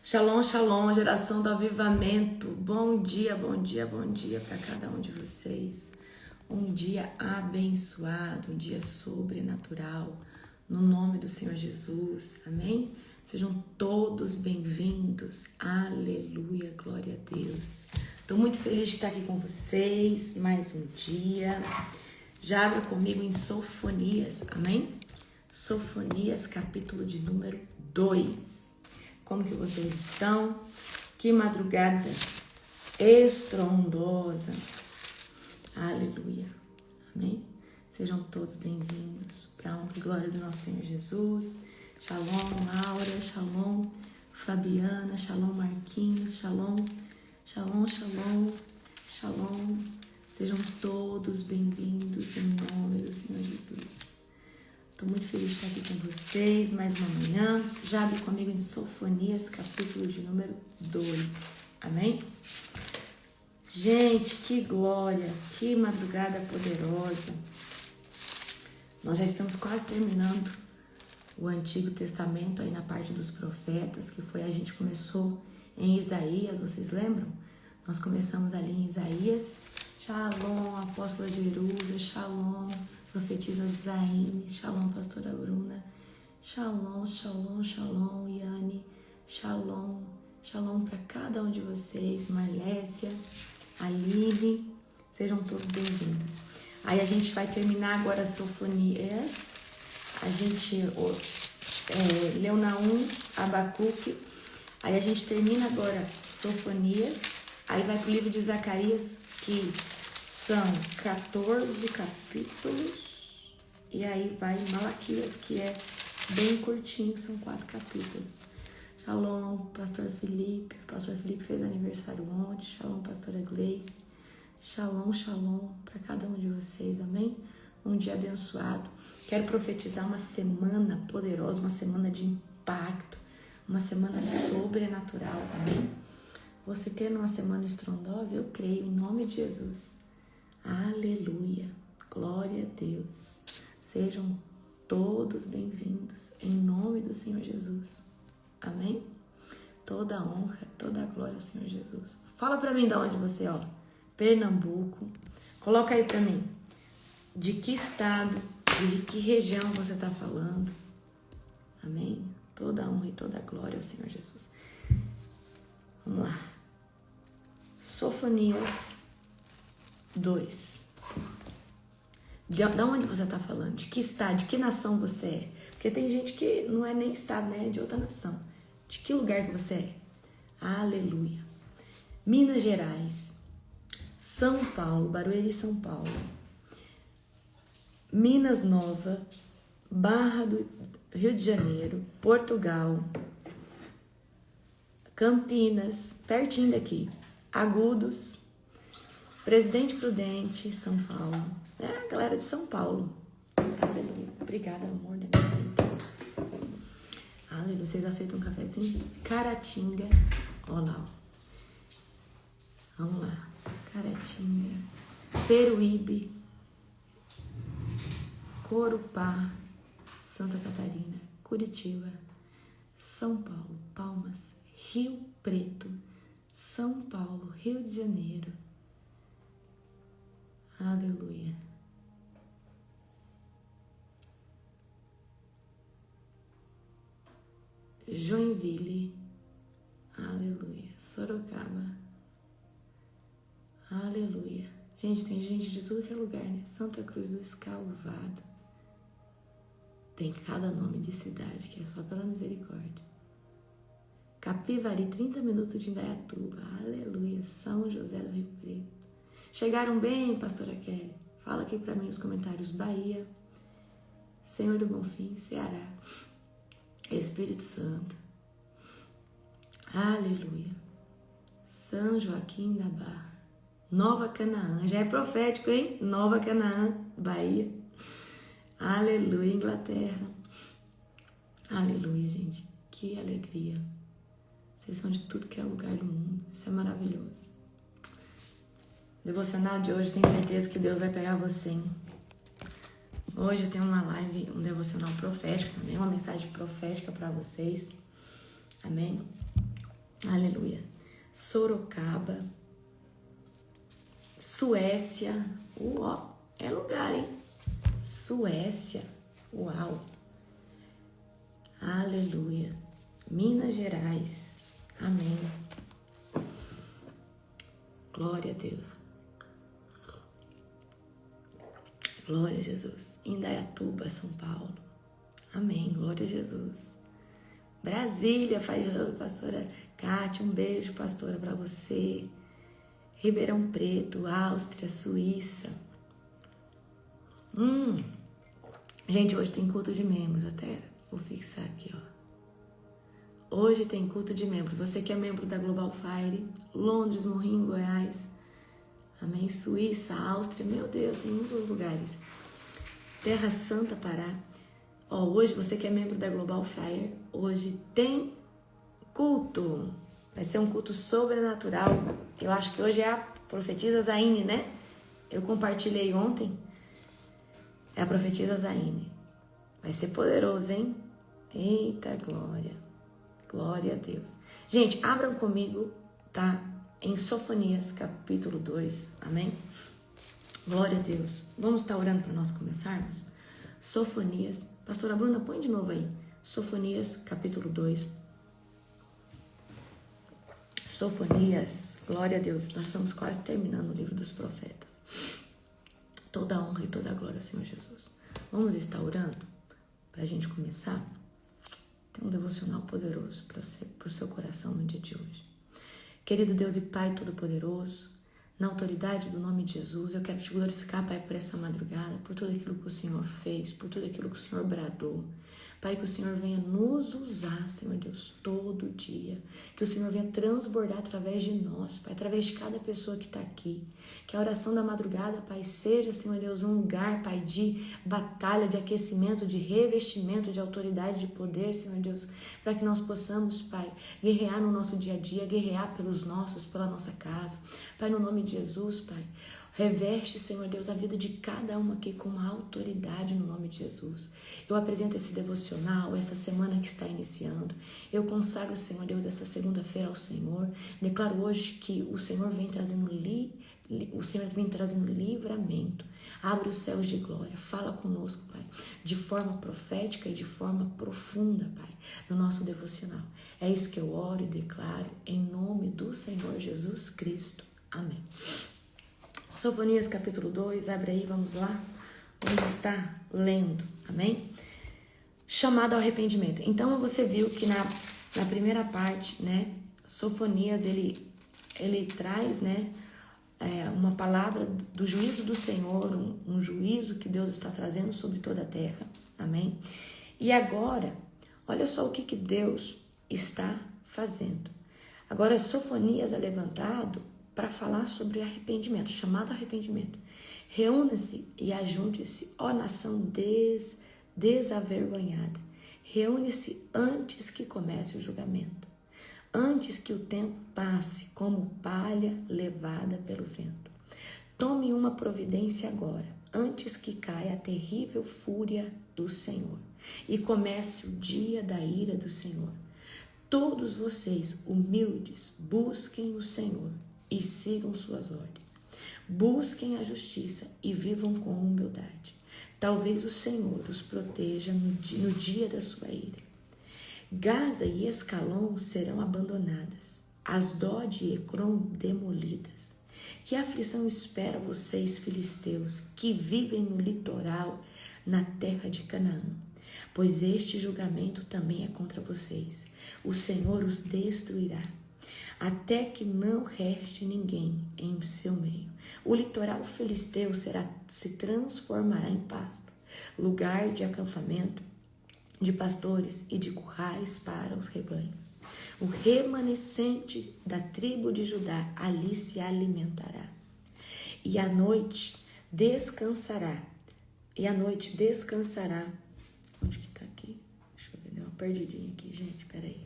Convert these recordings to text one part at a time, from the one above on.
Shalom, shalom, geração do avivamento. Bom dia, bom dia, bom dia para cada um de vocês. Um dia abençoado, um dia sobrenatural, no nome do Senhor Jesus, amém? Sejam todos bem-vindos, aleluia, glória a Deus. Estou muito feliz de estar aqui com vocês, mais um dia. Já abra comigo em Sofonias, amém? Sofonias, capítulo de número 2. Como que vocês estão? Que madrugada estrondosa. Aleluia. Amém? Sejam todos bem-vindos para a honra e glória do nosso Senhor Jesus. Shalom, Laura. Shalom, Fabiana. Shalom, Marquinhos. Shalom, shalom, shalom, shalom. Sejam todos bem-vindos em nome do Senhor Jesus. Estou muito feliz de estar aqui com vocês mais uma manhã. Já abre comigo em Sofonias, capítulo de número 2. Amém? Gente, que glória, que madrugada poderosa. Nós já estamos quase terminando o Antigo Testamento aí na parte dos profetas, que foi a gente começou em Isaías, vocês lembram? Nós começamos ali em Isaías. Shalom, apóstola Jerusa, shalom, profetisa Zaine, shalom, pastora Bruna, shalom, shalom, shalom, Yane, shalom, shalom para cada um de vocês, Marlécia, Aline, sejam todos bem-vindos. Aí a gente vai terminar agora Sofonias, a gente leu Naum, Abacuque, aí a gente termina agora Sofonias, aí vai pro livro de Zacarias, que são 14 capítulos, e aí vai Malaquias, que é bem curtinho, são 4 capítulos. Shalom, pastor Felipe fez aniversário ontem, shalom, pastora Gleice, shalom, shalom para cada um de vocês, amém? Um dia abençoado. Quero profetizar uma semana poderosa, uma semana de impacto, uma semana sobrenatural, amém? Você quer uma semana estrondosa? Eu creio, em nome de Jesus. Aleluia. Glória a Deus. Sejam todos bem-vindos, em nome do Senhor Jesus. Amém? Toda a honra, toda a glória ao Senhor Jesus. Fala pra mim de onde você é, ó. Pernambuco. Coloca aí pra mim. De que estado, de que região você tá falando. Amém? Toda a honra e toda a glória ao Senhor Jesus. Vamos lá. Sofonias 2. De onde você está falando? De que estado? De que nação você é? Porque tem gente que não é nem estado, né? É de outra nação. De que lugar que você é? Aleluia. Minas Gerais, São Paulo, Barueri, São Paulo, Minas Nova, Barra do Rio de Janeiro, Portugal, Campinas, pertinho daqui, Agudos, Presidente Prudente, São Paulo. É a galera de São Paulo. Aleluia. Obrigada, amor da minha vida. Aleluia. Vocês aceitam um cafezinho? Caratinga. Olha lá. Vamos lá. Caratinga. Peruíbe. Corupá. Santa Catarina. Curitiba. São Paulo. Palmas. Rio Preto. São Paulo. Rio de Janeiro. Aleluia. Joinville. Aleluia. Sorocaba. Aleluia. Gente, tem gente de tudo que é lugar, né? Santa Cruz do Escalvado. Tem cada nome de cidade que é só pela misericórdia. Capivari, 30 minutos de Indaiatuba. Aleluia. São José do Rio Preto. Chegaram bem, pastora Kelly? Fala aqui pra mim nos comentários. Bahia, Senhor do Bonfim, Ceará, Espírito Santo. Aleluia. São Joaquim da Barra. Nova Canaã. Já é profético, hein? Nova Canaã, Bahia. Aleluia, Inglaterra. Aleluia, gente. Que alegria. Vocês são de tudo que é lugar do mundo. Isso é maravilhoso. Devocional de hoje, tenho certeza que Deus vai pegar você, hein? Hoje eu tenho uma live, um devocional profético também, uma mensagem profética para vocês. Amém? Aleluia. Sorocaba, Suécia, é lugar, hein? Suécia, uau. Aleluia. Minas Gerais, amém. Glória a Deus. Glória a Jesus. Indaiatuba, São Paulo, amém. Glória a Jesus. Brasília, pastora Kátia, um beijo, pastora, para você. Ribeirão Preto, Áustria, Suíça. Gente, hoje tem culto de membros, até vou fixar aqui, ó. Hoje tem culto de membros. Você que é membro da Global Fire, Londres, Morrinho, Goiás, amém, Suíça, Áustria, meu Deus, tem muitos lugares. Terra Santa, Pará. Hoje você que é membro da Global Fire, hoje tem culto. Vai ser um culto sobrenatural. Eu acho que hoje é a profetisa Zaine, né? Eu compartilhei ontem. É a profetisa Zaine. Vai ser poderoso, hein? Eita, glória. Glória a Deus. Gente, abram comigo, tá? Em Sofonias, capítulo 2. Amém? Glória a Deus. Vamos estar orando para nós começarmos? Sofonias. Pastora Bruna, põe de novo aí. Sofonias, capítulo 2. Sofonias. Glória a Deus. Nós estamos quase terminando o livro dos profetas. Toda a honra e toda a glória, Senhor Jesus. Vamos estar orando para a gente começar? Tem um devocional poderoso para o seu coração no dia de hoje. Querido Deus e Pai Todo-Poderoso, na autoridade do nome de Jesus, eu quero te glorificar, Pai, por essa madrugada, por tudo aquilo que o Senhor fez, por tudo aquilo que o Senhor bradou. Pai, que o Senhor venha nos usar, Senhor Deus, todo dia. Que o Senhor venha transbordar através de nós, Pai, através de cada pessoa que está aqui. Que a oração da madrugada, Pai, seja, Senhor Deus, um lugar, Pai, de batalha, de aquecimento, de revestimento, de autoridade, de poder, Senhor Deus, para que nós possamos, Pai, guerrear no nosso dia a dia, guerrear pelos nossos, pela nossa casa. Pai, no nome de Jesus, Pai, reveste, Senhor Deus, a vida de cada um aqui com uma autoridade no nome de Jesus. Eu apresento esse devocional, essa semana que está iniciando. Eu consagro, Senhor Deus, essa segunda-feira ao Senhor. Declaro hoje que o Senhor vem trazendo livramento. Abre os céus de glória. Fala conosco, Pai, de forma profética e de forma profunda, Pai, no nosso devocional. É isso que eu oro e declaro em nome do Senhor Jesus Cristo. Amém. Sofonias capítulo 2, abre aí, vamos lá. Vamos estar lendo, amém? Chamado ao arrependimento. Então você viu que na primeira parte, né, Sofonias, ele traz, né, uma palavra do juízo do Senhor, um juízo que Deus está trazendo sobre toda a terra, amém? E agora, olha só o que Deus está fazendo. Agora Sofonias é levantado para falar sobre arrependimento, chamado arrependimento. Reúna-se e ajunte-se, ó nação desavergonhada. Reúne-se antes que comece o julgamento, antes que o tempo passe como palha levada pelo vento. Tome uma providência agora, antes que caia a terrível fúria do Senhor e comece o dia da ira do Senhor. Todos vocês, humildes, busquem o Senhor e sigam suas ordens. Busquem a justiça e vivam com humildade. Talvez o Senhor os proteja no dia da sua ira. Gaza e Escalon serão abandonadas, Asdod e Ecrom demolidas. Que aflição espera vocês, filisteus, que vivem no litoral, na terra de Canaã? Pois este julgamento também é contra vocês. O Senhor os destruirá, até que não reste ninguém em seu meio. O litoral filisteu se transformará em pasto, lugar de acampamento de pastores e de currais para os rebanhos. O remanescente da tribo de Judá ali se alimentará. E à noite descansará. Onde que tá aqui? Deixa eu ver, deu uma perdidinha aqui, gente, peraí.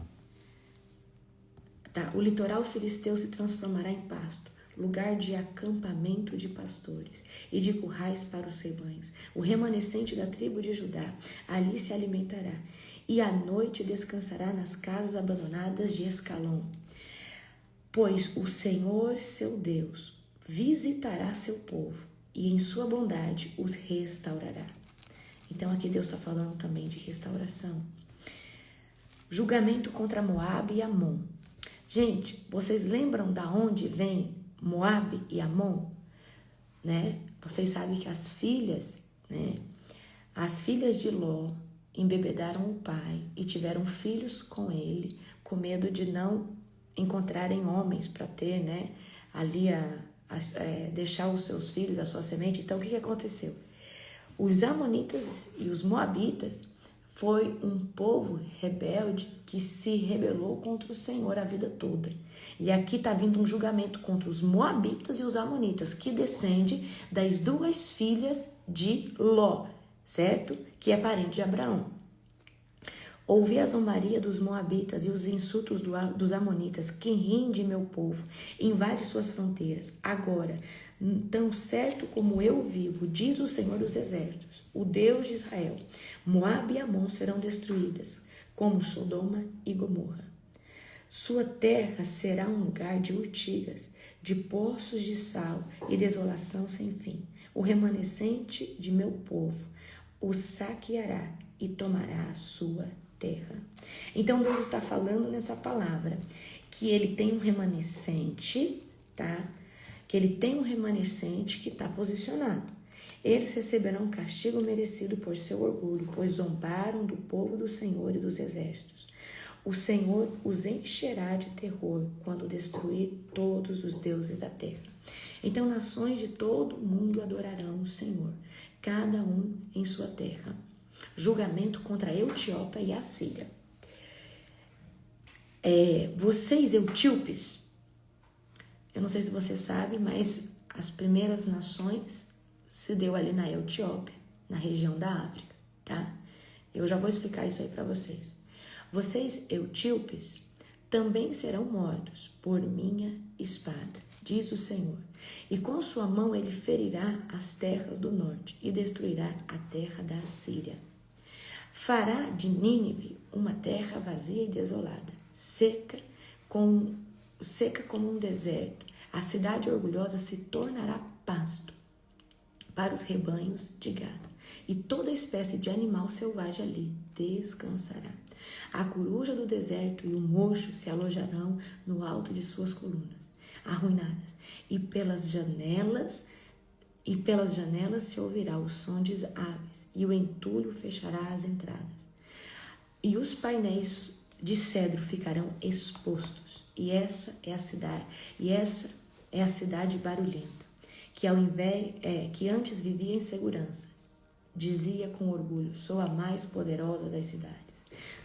Tá, o litoral filisteu se transformará em pasto, lugar de acampamento de pastores e de currais para os rebanhos. O remanescente da tribo de Judá ali se alimentará, e à noite descansará nas casas abandonadas de Escalon. Pois o Senhor, seu Deus, visitará seu povo e em sua bondade os restaurará. Então aqui Deus está falando também de restauração. Julgamento contra Moabe e Amon. Gente, vocês lembram da onde vem Moabe e Amon? Né? Vocês sabem que as filhas de Ló embebedaram o pai e tiveram filhos com ele, com medo de não encontrarem homens para ter, né, ali deixar os seus filhos, a sua semente. Então o que aconteceu? Os amonitas e os moabitas foi um povo rebelde que se rebelou contra o Senhor a vida toda. E aqui está vindo um julgamento contra os moabitas e os amonitas, que descende das duas filhas de Ló, certo? Que é parente de Abraão. Ouvi a zombaria dos moabitas e os insultos dos amonitas, que riem de meu povo, invade suas fronteiras. Agora, tão certo como eu vivo, diz o Senhor dos Exércitos, o Deus de Israel, Moabe e Amon serão destruídas, como Sodoma e Gomorra. Sua terra será um lugar de urtigas, de poços de sal e desolação sem fim. O remanescente de meu povo o saqueará e tomará a sua terra. Então Deus está falando nessa palavra que ele tem um remanescente, tá? Que ele tem um remanescente que está posicionado. Eles receberão castigo merecido por seu orgulho, pois zombaram do povo do Senhor e dos exércitos. O Senhor os encherá de terror quando destruir todos os deuses da terra. Então nações de todo o mundo adorarão o Senhor, cada um em sua terra. Julgamento contra a Etiópia e a Síria. Vocês etíopes, eu não sei se você sabe, mas as primeiras nações se deu ali na Etiópia, na região da África, tá? Eu já vou explicar isso aí para vocês. Vocês etíopes também serão mortos por minha espada, diz o Senhor. E com sua mão ele ferirá as terras do norte e destruirá a terra da Síria. Fará de Nínive uma terra vazia e desolada, seca como um deserto. A cidade orgulhosa se tornará pasto para os rebanhos de gado, e toda espécie de animal selvagem ali descansará. A coruja do deserto e o mocho se alojarão no alto de suas colunas, arruinadas, e pelas janelas se ouvirá o som de aves, e o entulho fechará as entradas. E os painéis de cedro ficarão expostos. E essa é a cidade barulhenta, que antes vivia em segurança. Dizia com orgulho: sou a mais poderosa das cidades.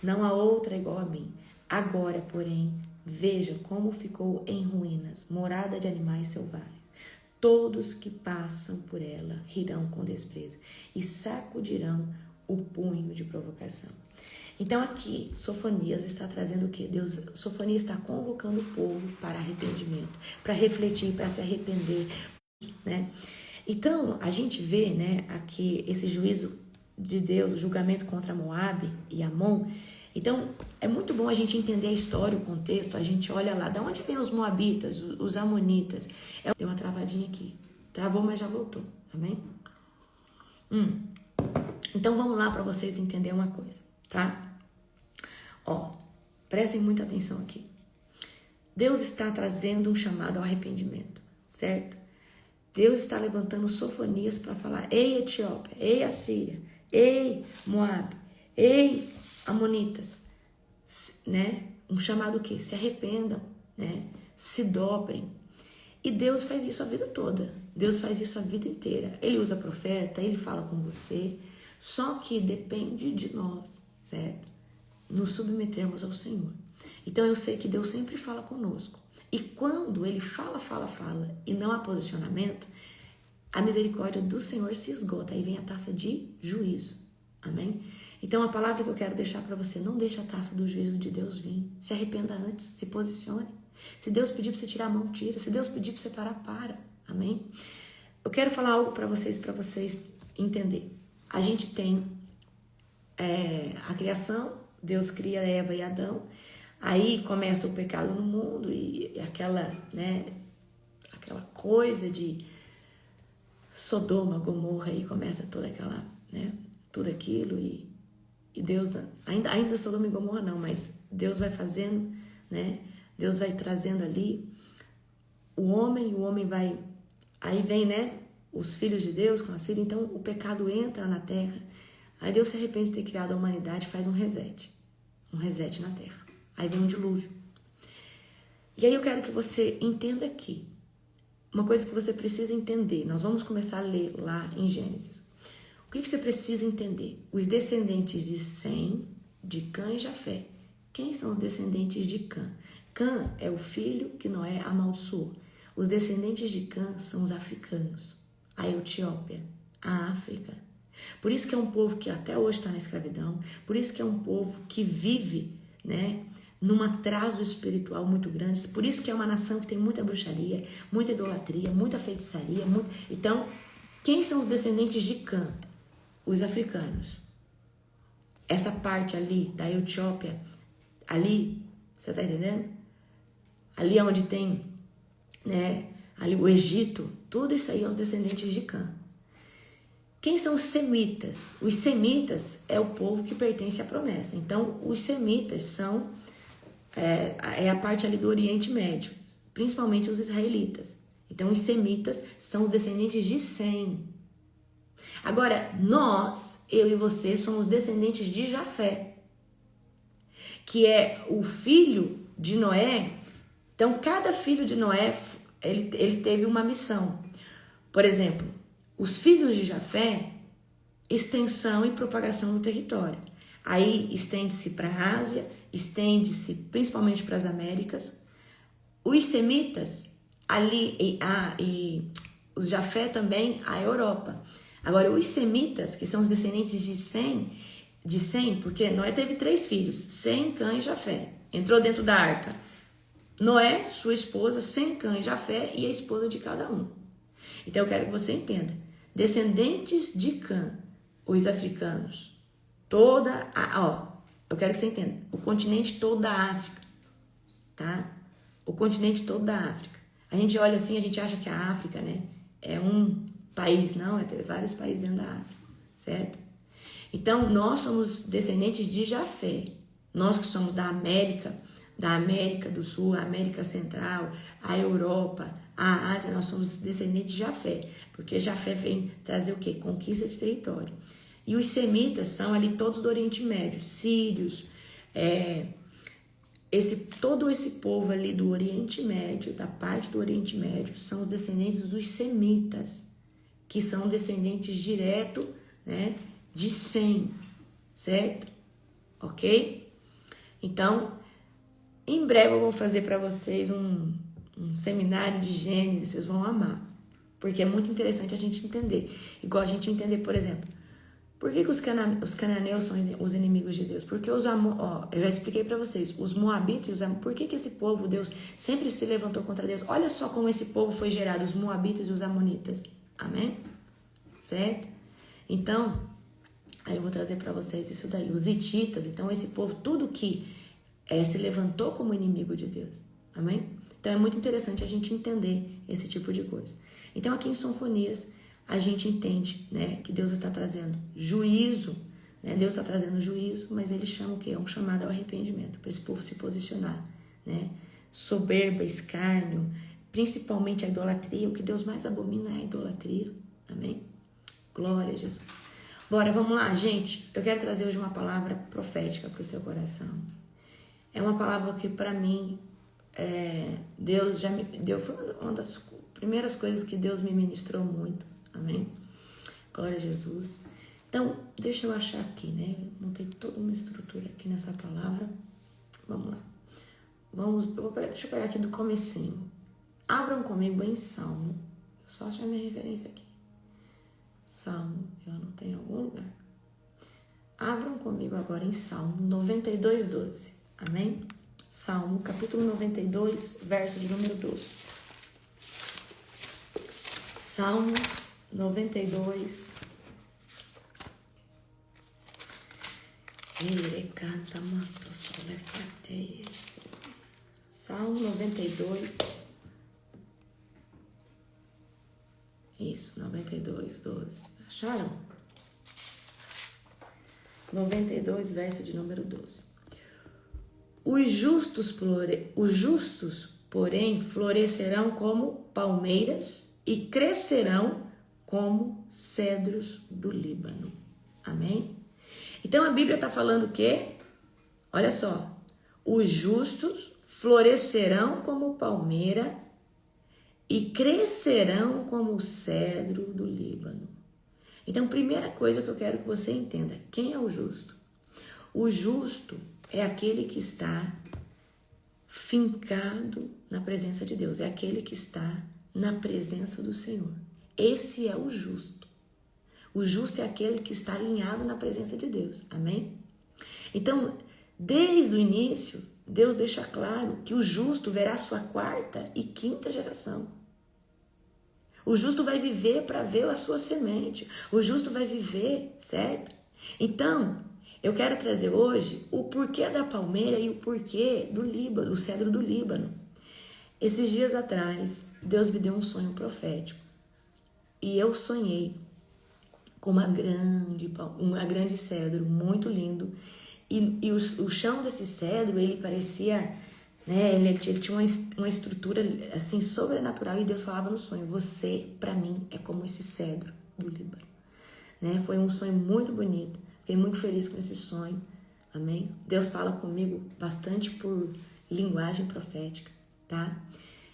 Não há outra igual a mim. Agora, porém, veja como ficou em ruínas, morada de animais selvagens. Todos que passam por ela rirão com desprezo e sacudirão o punho de provocação. Então aqui, Sofonias está trazendo o quê? Sofonias está convocando o povo para arrependimento, para refletir, para se arrepender, né? Então, a gente vê, né, aqui esse juízo de Deus, julgamento contra Moabe e Amon. Então, é muito bom a gente entender a história, o contexto. A gente olha lá, de onde vem os moabitas, os amonitas. Deu uma travadinha aqui. Travou, mas já voltou. Amém? Então, vamos lá para vocês entenderem uma coisa, tá? Prestem muita atenção aqui. Deus está trazendo um chamado ao arrependimento, certo? Deus está levantando Sofonias para falar: ei, Etiópia, ei, Assíria, ei, Moabe, ei, Amonitas, né? Um chamado o quê? Se arrependam, né? Se dobrem. E Deus faz isso a vida toda. Deus faz isso a vida inteira. Ele usa profeta, ele fala com você. Só que depende de nós, certo? Nos submetermos ao Senhor. Então eu sei que Deus sempre fala conosco. E quando ele fala e não há posicionamento, a misericórdia do Senhor se esgota. Aí vem a taça de juízo. Amém? Então a palavra que eu quero deixar para você: não deixe a taça do juízo de Deus vir. Se arrependa antes, se posicione. Se Deus pedir para você tirar a mão, tira. Se Deus pedir para você parar, para. Amém? Eu quero falar algo para vocês entenderem. A gente tem a criação, Deus cria Eva e Adão. Aí começa o pecado no mundo e aquela, né, aquela coisa de Sodoma, Gomorra, aí começa toda aquela, né, tudo aquilo e Deus, ainda Sodoma e Gomorra não, mas Deus vai fazendo, né, Deus vai trazendo ali o homem vai, aí vem, né, os filhos de Deus com as filhas, então o pecado entra na terra, aí Deus se arrepende de ter criado a humanidade, faz um reset na terra, aí vem um dilúvio. E aí eu quero que você entenda aqui, uma coisa que você precisa entender, nós vamos começar a ler lá em Gênesis. O que você precisa entender? Os descendentes de Sem, de Cã e Jafé. Quem são os descendentes de Cã? Cã é o filho que Noé amaldiçoou. Os descendentes de Cã são os africanos, a Etiópia, a África. Por isso que é um povo que até hoje está na escravidão, por isso que é um povo que vive, né, num atraso espiritual muito grande, por isso que é uma nação que tem muita bruxaria, muita idolatria, muita feitiçaria. Então, quem são os descendentes de Cã? Os africanos. Essa parte ali da Etiópia, ali, você tá entendendo? Ali onde tem, né, ali o Egito, tudo isso aí é os descendentes de Cã. Quem são os semitas? Os semitas é o povo que pertence à promessa. Então, os semitas são a parte ali do Oriente Médio, principalmente os israelitas. Então, os semitas são os descendentes de Sem. Agora, nós, eu e você, somos descendentes de Jafé, que é o filho de Noé. Então, cada filho de Noé, ele teve uma missão. Por exemplo, os filhos de Jafé, extensão e propagação no território. Aí estende-se para a Ásia, estende-se principalmente para as Américas. Os semitas, ali, e os Jafé também, a Europa. Agora, os semitas, que são os descendentes de Sem, porque Noé teve 3 filhos, Sem, Cã e Jafé. Entrou dentro da arca Noé, sua esposa, Sem, Cã e Jafé e a esposa de cada um. Então, eu quero que você entenda. Descendentes de Cã, os africanos, eu quero que você entenda, o continente todo da África, tá? O continente todo da África. A gente olha assim, a gente acha que a África, né, é um país, não, tem vários países dentro da África, certo? Então, nós somos descendentes de Jafé, nós que somos da América do Sul, a América Central, a Europa, a Ásia, nós somos descendentes de Jafé, porque Jafé vem trazer o quê? Conquista de território. E os semitas são ali todos do Oriente Médio, sírios, todo esse povo ali do Oriente Médio, da parte do Oriente Médio, são os descendentes dos semitas, que são descendentes direto, né, de Sem, certo? Ok? Então, em breve eu vou fazer para vocês um seminário de Gênesis, vocês vão amar, porque é muito interessante a gente entender. Igual a gente entender, por exemplo, por que os cananeus são os inimigos de Deus? Porque eu já expliquei para vocês, os moabitas, por que esse povo, Deus, sempre se levantou contra Deus? Olha só como esse povo foi gerado, os moabitas e os amonitas. Amém? Certo? Então, aí eu vou trazer para vocês isso daí. Os hititas, então esse povo, tudo que se levantou como inimigo de Deus. Amém? Então é muito interessante a gente entender esse tipo de coisa. Então aqui em Sonfonias, a gente entende, né, que Deus está trazendo juízo, né? Deus está trazendo juízo, mas ele chama o quê? É um chamado ao arrependimento, para esse povo se posicionar, né? Soberba, escárnio, principalmente a idolatria, o que Deus mais abomina é a idolatria, amém? Glória a Jesus. Bora, vamos lá, gente, eu quero trazer hoje uma palavra profética para o seu coração. É uma palavra que para mim, Deus já me deu, foi uma das primeiras coisas que Deus me ministrou muito. Amém? Glória a Jesus. Então, deixa eu achar aqui, né? Eu montei toda uma estrutura aqui nessa palavra. Vamos lá. Deixa eu pegar aqui do comecinho. Abram comigo em Salmo. Eu só achei a minha referência aqui. Salmo, eu anotei em algum lugar. Abram comigo agora em Salmo 92:12. Amém? Salmo, capítulo 92, verso de número 12. Salmo 92. Ele canta mato sole forte isso. Salmo 92. Isso, 92, 12. Acharam? 92, verso de número 12. Os justos, porém, florescerão como palmeiras e crescerão como cedros do Líbano. Amém? Então a Bíblia está falando o quê? Olha só. Os justos florescerão como palmeira e crescerão como o cedro do Líbano. Então, primeira coisa que eu quero que você entenda, quem é o justo? O justo é aquele que está fincado na presença de Deus, é aquele que está na presença do Senhor. Esse é o justo. O justo é aquele que está alinhado na presença de Deus. Amém? Então, desde o início, Deus deixa claro que o justo verá sua 4ª e 5ª geração. O justo vai viver para ver a sua semente. O justo vai viver, certo? Então, eu quero trazer hoje o porquê da palmeira e o porquê do Líbano, do cedro do Líbano. Esses dias atrás, Deus me deu um sonho profético. E eu sonhei com uma grande cedro, muito lindo. E o chão desse cedro, ele parecia, né, ele tinha uma estrutura assim sobrenatural, e Deus falava no sonho: você, para mim, é como esse cedro do Líbano. Né? Foi um sonho muito bonito, fiquei muito feliz com esse sonho, amém? Deus fala comigo bastante por linguagem profética, tá?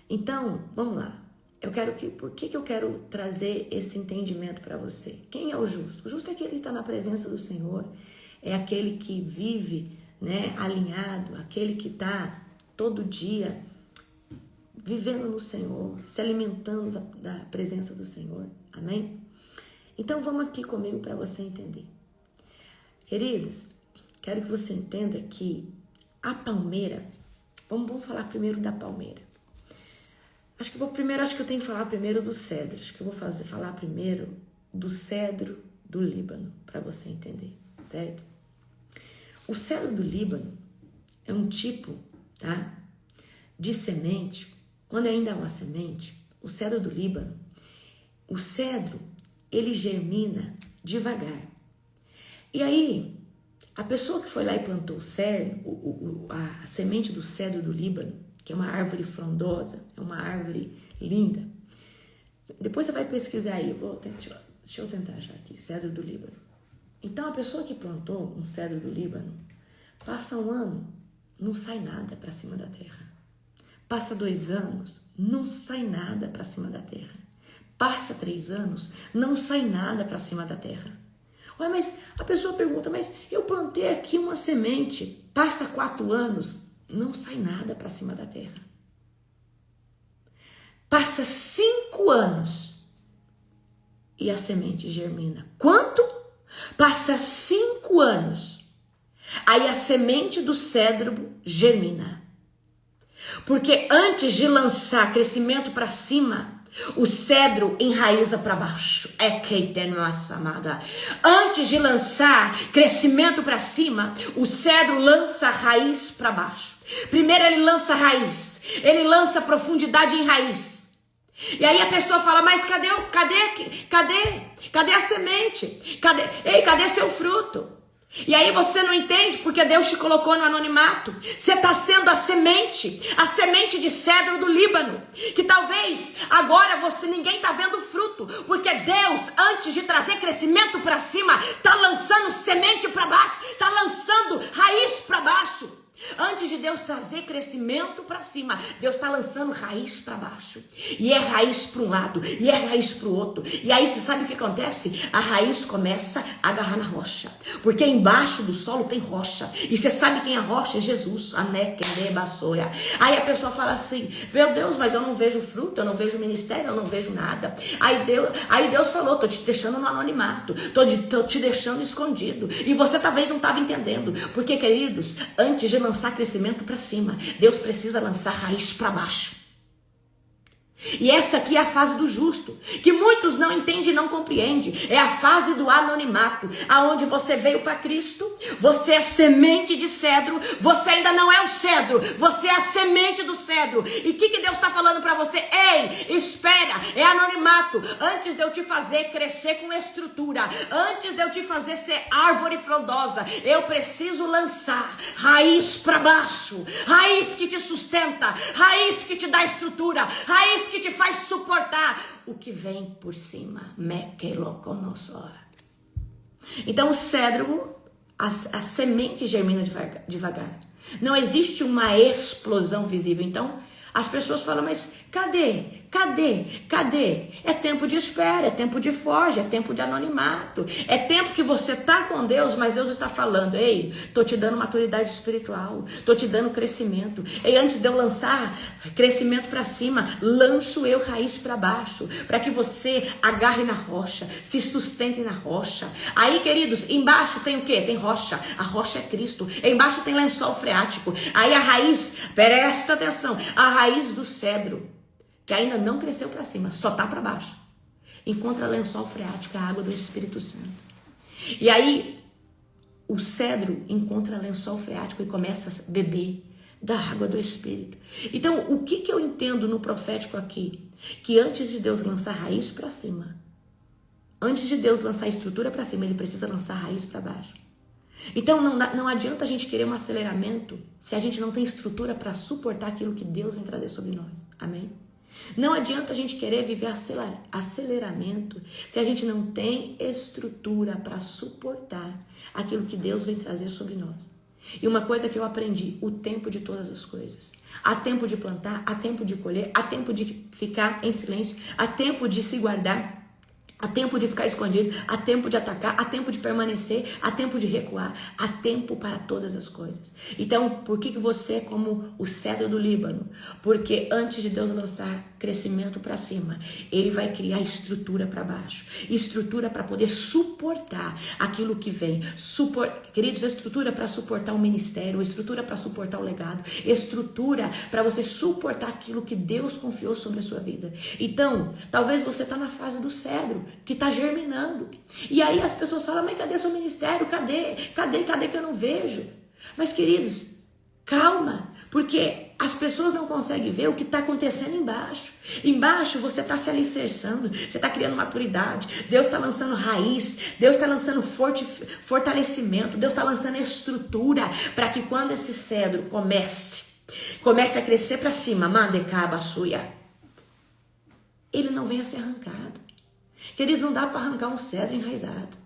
Então, vamos lá. Por que eu quero trazer esse entendimento para você? Quem é o justo? O justo é aquele que está na presença do Senhor, é aquele que vive, né, alinhado, aquele que está todo dia vivendo no Senhor, se alimentando da presença do Senhor. Amém? Então vamos aqui comigo para você entender. Queridos, quero que você entenda que a palmeira, vamos falar primeiro da palmeira. Acho que eu tenho que falar primeiro do cedro. Acho que eu vou falar primeiro do cedro do Líbano, para você entender, certo? O cedro do Líbano é um tipo, tá, de semente. Quando ainda é uma semente, o cedro do Líbano, o cedro, ele germina devagar. E aí, a pessoa que foi lá e plantou o cedro, a semente do cedro do Líbano, que é uma árvore frondosa, é uma árvore linda. Depois você vai pesquisar aí, deixa eu tentar achar aqui, cedro do Líbano. Então, a pessoa que plantou um cedro do Líbano, passa um ano, não sai nada para cima da terra. Passa 2 anos, não sai nada para cima da terra. Passa 3 anos, não sai nada para cima da terra. Ué, mas a pessoa pergunta, mas eu plantei aqui uma semente, passa 4 anos, não sai nada para cima da terra. Passa 5 anos e a semente germina. Quanto? Passa 5 anos. Aí a semente do cedro germina. Porque antes de lançar crescimento para cima, o cedro enraiza para baixo. Antes de lançar crescimento para cima, o cedro lança raiz para baixo. Primeiro ele lança raiz, ele lança profundidade em raiz. E aí a pessoa fala, mas cadê a semente? Cadê seu fruto? E aí você não entende porque Deus te colocou no anonimato. Você está sendo a semente de cedro do Líbano, que talvez agora ninguém está vendo fruto, porque Deus, antes de trazer crescimento para cima, está lançando semente para baixo, está lançando raiz para baixo. Antes de Deus trazer crescimento para cima, Deus está lançando raiz para baixo. E é raiz para um lado, e é raiz para o outro. E aí você sabe o que acontece? A raiz começa a agarrar na rocha. Porque embaixo do solo tem rocha. E você sabe quem é a rocha? É Jesus. Aí a pessoa fala assim, meu Deus, mas eu não vejo fruto, eu não vejo ministério, eu não vejo nada. Aí Deus falou, tô te deixando no anonimato, tô te deixando escondido. E você talvez não estava entendendo. Porque, queridos, antes de lançar crescimento para cima, Deus precisa lançar raiz para baixo. E essa aqui é a fase do justo, que muitos não entendem e não compreendem. É a fase do anonimato, aonde você veio para Cristo, você é semente de cedro, você ainda não é o cedro, você é a semente do cedro. E o que Deus está falando para você? Ei, espera, é anonimato. Antes de eu te fazer crescer com estrutura, antes de eu te fazer ser árvore frondosa, eu preciso lançar raiz para baixo, raiz que te sustenta, raiz que te dá estrutura, raiz que te faz suportar o que vem por cima. Então o cedro, a semente germina devagar. Não existe uma explosão visível. Então as pessoas falam, mas cadê? É tempo de espera, é tempo de foge, é tempo de anonimato. É tempo que você tá com Deus, mas Deus está falando, ei, tô te dando maturidade espiritual, tô te dando crescimento. Ei, antes de eu lançar crescimento para cima, lanço eu raiz para baixo, para que você agarre na rocha, se sustente na rocha. Aí, queridos, embaixo tem o quê? Tem rocha. A rocha é Cristo. Embaixo tem lençol freático. Aí a raiz, presta atenção, a raiz do cedro, que ainda não cresceu para cima, só tá para baixo, encontra lençol freático, a água do Espírito Santo. E aí o cedro encontra lençol freático e começa a beber da água do Espírito. Então o que eu entendo no profético aqui? Que antes de Deus lançar raiz para cima, antes de Deus lançar estrutura para cima, ele precisa lançar raiz para baixo. Então não adianta a gente querer um aceleramento se a gente não tem estrutura para suportar aquilo que Deus vem trazer sobre nós. Amém? Não adianta a gente querer viver aceleramento se a gente não tem estrutura para suportar aquilo que Deus vem trazer sobre nós. E uma coisa que eu aprendi, o tempo de todas as coisas. Há tempo de plantar, há tempo de colher, há tempo de ficar em silêncio, há tempo de se guardar, há tempo de ficar escondido, há tempo de atacar, há tempo de permanecer, há tempo de recuar, há tempo para todas as coisas. Então, por que você é como o cedro do Líbano? Porque antes de Deus lançar crescimento para cima, ele vai criar estrutura para baixo, estrutura para poder suportar aquilo que vem. Queridos, estrutura para suportar o ministério, estrutura para suportar o legado, estrutura para você suportar aquilo que Deus confiou sobre a sua vida. Então, talvez você está na fase do cedro, que está germinando. E aí as pessoas falam, mas cadê seu ministério? Cadê que eu não vejo? Mas queridos, calma, porque as pessoas não conseguem ver o que está acontecendo embaixo. Embaixo você está se alicerçando, você está criando maturidade, Deus está lançando raiz, Deus está lançando fortalecimento, Deus está lançando estrutura, para que quando esse cedro comece a crescer para cima, ele não venha a ser arrancado. Queridos, não dá para arrancar um cedro enraizado.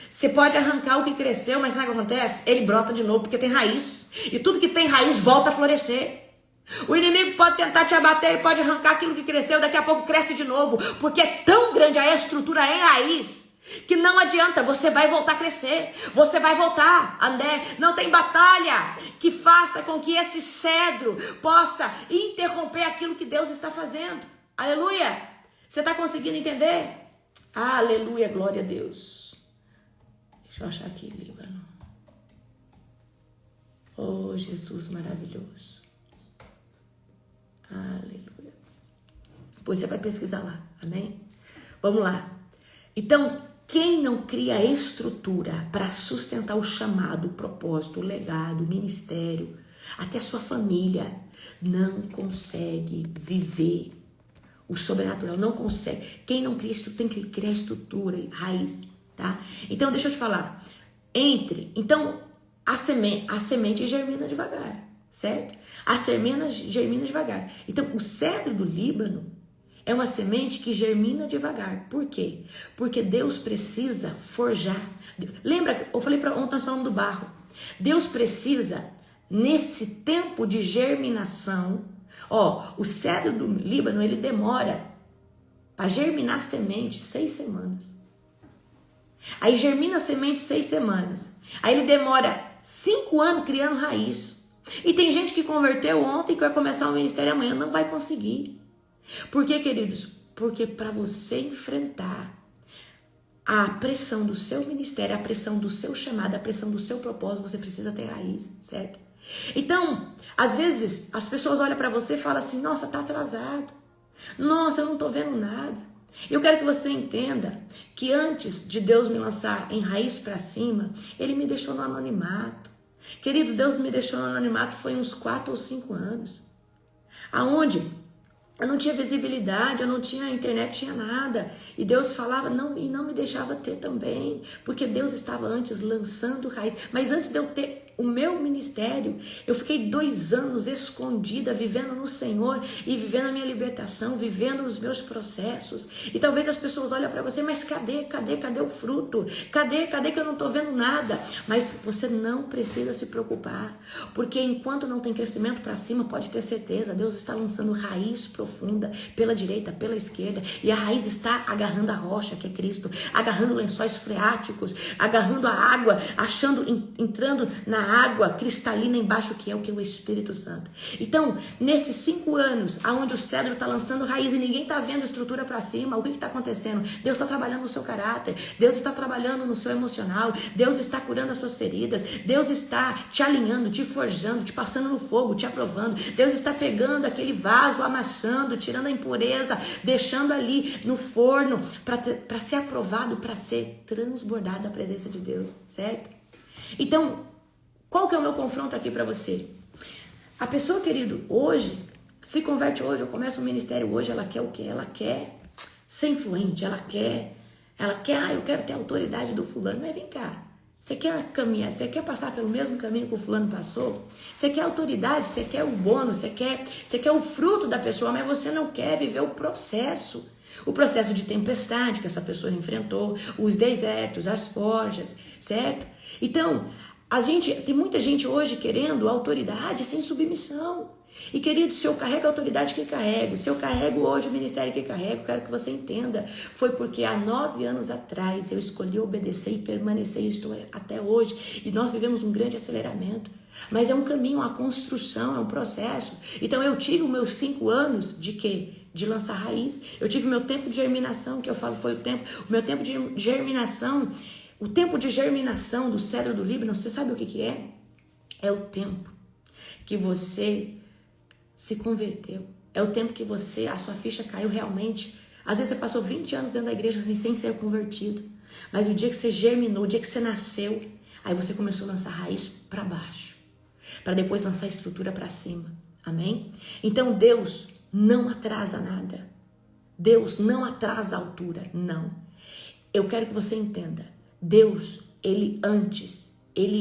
Você pode arrancar o que cresceu, mas sabe o que acontece? Ele brota de novo, porque tem raiz. E tudo que tem raiz volta a florescer. O inimigo pode tentar te abater, ele pode arrancar aquilo que cresceu, daqui a pouco cresce de novo, porque é tão grande a estrutura em raiz, que não adianta, você vai voltar a crescer, você vai voltar, André. Não tem batalha que faça com que esse cedro possa interromper aquilo que Deus está fazendo. Aleluia! Você está conseguindo entender? Aleluia, glória a Deus. Deixa eu achar aqui, Líbano. Oh, Jesus maravilhoso. Aleluia. Depois você vai pesquisar lá, amém? Vamos lá. Então, quem não cria estrutura para sustentar o chamado, o propósito, o legado, o ministério, até a sua família, não consegue viver o sobrenatural, não consegue. Quem não cria estrutura, tem que criar estrutura e raiz, tá? Então, deixa eu te falar. Então, a semente germina devagar, certo? A semente germina devagar. Então, o cedro do Líbano é uma semente que germina devagar. Por quê? Porque Deus precisa forjar. Lembra, eu falei para ontem, nós falamos do barro. Deus precisa, nesse tempo de germinação, o cedro do Líbano, ele demora para germinar semente 6 semanas. Aí germina a semente 6 semanas. Aí ele demora 5 anos criando raiz. E tem gente que converteu ontem e quer começar o ministério amanhã, não vai conseguir. Por quê, queridos? Porque para você enfrentar a pressão do seu ministério, a pressão do seu chamado, a pressão do seu propósito, você precisa ter raiz, certo? Então, às vezes, as pessoas olham para você e falam assim, nossa, tá atrasado. Nossa, eu não tô vendo nada. Eu quero que você entenda que antes de Deus me lançar em raiz para cima, Ele me deixou no anonimato. Queridos, Deus me deixou no anonimato foi uns 4 ou 5 anos. Aonde eu não tinha visibilidade, eu não tinha internet, tinha nada. E Deus falava e não me deixava ter também. Porque Deus estava antes lançando raiz. Mas antes de eu ter o meu ministério, eu fiquei 2 anos escondida, vivendo no Senhor e vivendo a minha libertação, vivendo os meus processos. E talvez as pessoas olhem para você, mas cadê o fruto? Cadê que eu não estou vendo nada? Mas você não precisa se preocupar, porque enquanto não tem crescimento para cima, pode ter certeza, Deus está lançando raiz profunda pela direita, pela esquerda, e a raiz está agarrando a rocha, que é Cristo, agarrando lençóis freáticos, agarrando a água, entrando na água cristalina embaixo, que é o Espírito Santo. Então, nesses 5 anos, aonde o cedro está lançando raiz e ninguém está vendo estrutura para cima, o que está acontecendo? Deus está trabalhando no seu caráter, Deus está trabalhando no seu emocional, Deus está curando as suas feridas, Deus está te alinhando, te forjando, te passando no fogo, te aprovando, Deus está pegando aquele vaso, amassando, tirando a impureza, deixando ali no forno para ser aprovado, para ser transbordado a presença de Deus, certo? Então, qual que é o meu confronto aqui para você? A pessoa, querido, hoje, se converte hoje, ou começa um ministério hoje, ela quer o quê? Ela quer ser influente, ela quer, eu quero ter a autoridade do fulano. Mas vem cá, você quer caminhar, você quer passar pelo mesmo caminho que o fulano passou? Você quer autoridade, você quer o bônus, você quer o fruto da pessoa, mas você não quer viver o processo. O processo de tempestade que essa pessoa enfrentou, os desertos, as forjas, certo? Então, tem muita gente hoje querendo autoridade sem submissão. E querido, se eu carrego a autoridade que carrego, se eu carrego hoje o ministério que carrego, quero que você entenda, foi porque há 9 anos atrás eu escolhi obedecer e permanecer, e estou até hoje. E nós vivemos um grande aceleramento. Mas é um caminho, uma construção, é um processo. Então eu tive os meus 5 anos de quê? De lançar raiz. Eu tive o meu tempo de germinação, que eu falo foi o meu tempo de germinação. O tempo de germinação do cedro do Líbano, você sabe o que é? É o tempo que você se converteu. É o tempo que a sua ficha caiu realmente. Às vezes você passou 20 anos dentro da igreja assim, sem ser convertido. Mas o dia que você germinou, o dia que você nasceu, aí você começou a lançar raiz para baixo. Para depois lançar estrutura para cima. Amém? Então Deus não atrasa nada. Deus não atrasa a altura. Não. Eu quero que você entenda. Deus, Ele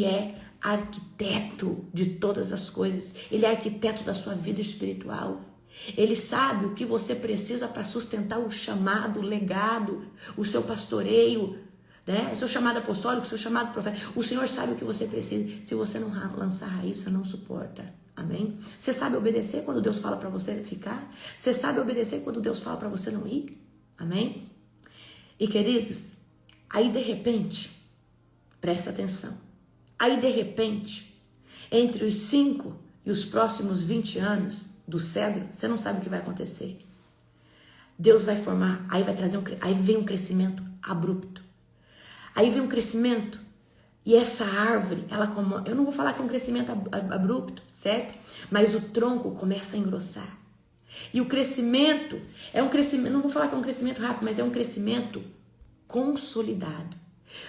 é arquiteto de todas as coisas. Ele é arquiteto da sua vida espiritual. Ele sabe o que você precisa para sustentar o chamado, o legado, o seu pastoreio, né? O seu chamado apostólico, o seu chamado profético. O Senhor sabe o que você precisa. Se você não lançar raiz, você não suporta. Amém? Você sabe obedecer quando Deus fala para você ficar? Você sabe obedecer quando Deus fala para você não ir? Amém? E queridos, aí de repente, presta atenção, aí de repente, entre os 5 e os próximos 20 anos do cedro, você não sabe o que vai acontecer. Deus vai formar, aí vem um crescimento abrupto. Aí vem um crescimento e essa árvore, eu não vou falar que é um crescimento abrupto, certo? Mas o tronco começa a engrossar. E o crescimento é um crescimento, não vou falar que é um crescimento rápido, mas é um crescimento consolidado,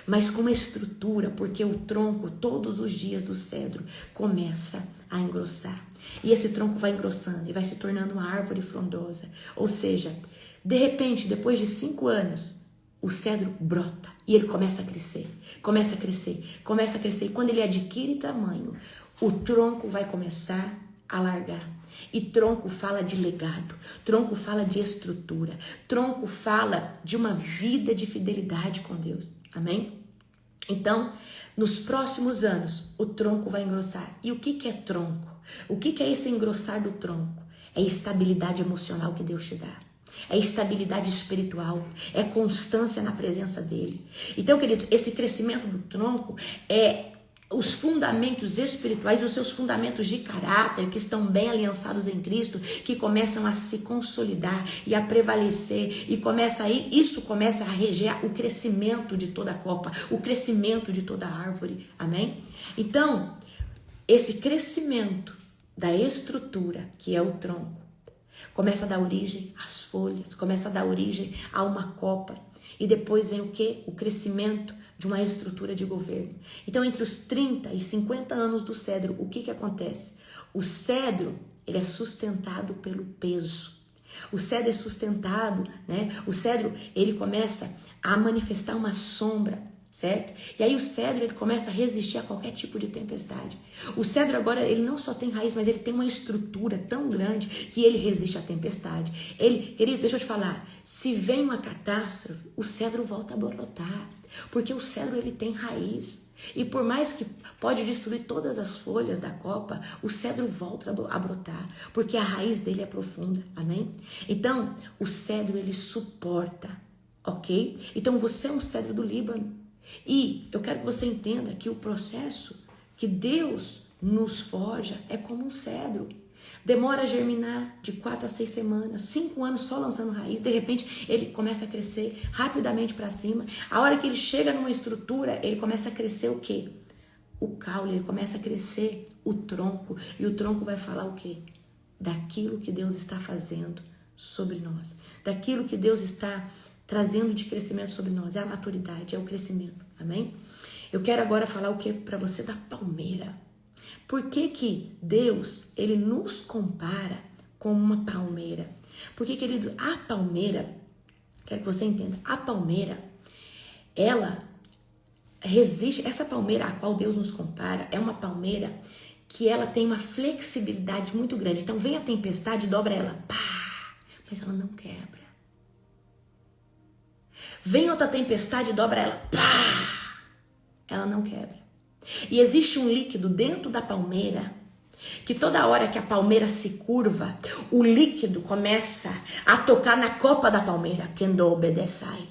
mas com uma estrutura, porque o tronco todos os dias do cedro começa a engrossar, e esse tronco vai engrossando e vai se tornando uma árvore frondosa, ou seja, de repente, depois de 5 anos, o cedro brota e ele começa a crescer, e quando ele adquire tamanho, o tronco vai começar a largar. E tronco fala de legado, tronco fala de estrutura, tronco fala de uma vida de fidelidade com Deus, amém? Então, nos próximos anos, o tronco vai engrossar. E o que é tronco? O que é esse engrossar do tronco? É estabilidade emocional que Deus te dá. É estabilidade espiritual, é constância na presença dele. Então, queridos, esse crescimento do tronco é os fundamentos espirituais, os seus fundamentos de caráter, que estão bem aliançados em Cristo, que começam a se consolidar e a prevalecer, e isso começa a reger o crescimento de toda a copa, o crescimento de toda a árvore, amém? Então, esse crescimento da estrutura, que é o tronco, começa a dar origem às folhas, começa a dar origem a uma copa. E depois vem o quê? O crescimento de uma estrutura de governo. Então, entre os 30 e 50 anos do cedro, o que acontece? O cedro, ele é sustentado pelo peso. O cedro é sustentado, né? O cedro, ele começa a manifestar uma sombra, certo? E aí o cedro, ele começa a resistir a qualquer tipo de tempestade. O cedro agora, ele não só tem raiz, mas ele tem uma estrutura tão grande que ele resiste à tempestade. Ele, queridos, deixa eu te falar, se vem uma catástrofe, o cedro volta a brotar, porque o cedro, ele tem raiz. E por mais que pode destruir todas as folhas da copa, o cedro volta a brotar, porque a raiz dele é profunda, amém? Então, o cedro, ele suporta, ok? Então, você é um cedro do Líbano. E eu quero que você entenda que o processo que Deus nos forja é como um cedro. Demora a germinar de 4 a 6 semanas, 5 anos só lançando raiz. De repente, ele começa a crescer rapidamente para cima. A hora que ele chega numa estrutura, ele começa a crescer o quê? O caule, ele começa a crescer o tronco. E o tronco vai falar o quê? Daquilo que Deus está fazendo sobre nós. Daquilo que Deus está trazendo de crescimento sobre nós. É a maturidade, é o crescimento. Amém? Eu quero agora falar o que para você da palmeira. Por que Deus, ele nos compara com uma palmeira? Porque, querido, a palmeira, quero que você entenda, a palmeira, ela resiste, essa palmeira a qual Deus nos compara, é uma palmeira que ela tem uma flexibilidade muito grande. Então, vem a tempestade, dobra ela, pá, mas ela não quebra. Vem outra tempestade, dobra ela, pá, ela não quebra. E existe um líquido dentro da palmeira, que toda hora que a palmeira se curva, o líquido começa a tocar na copa da palmeira, Kendo obedecai.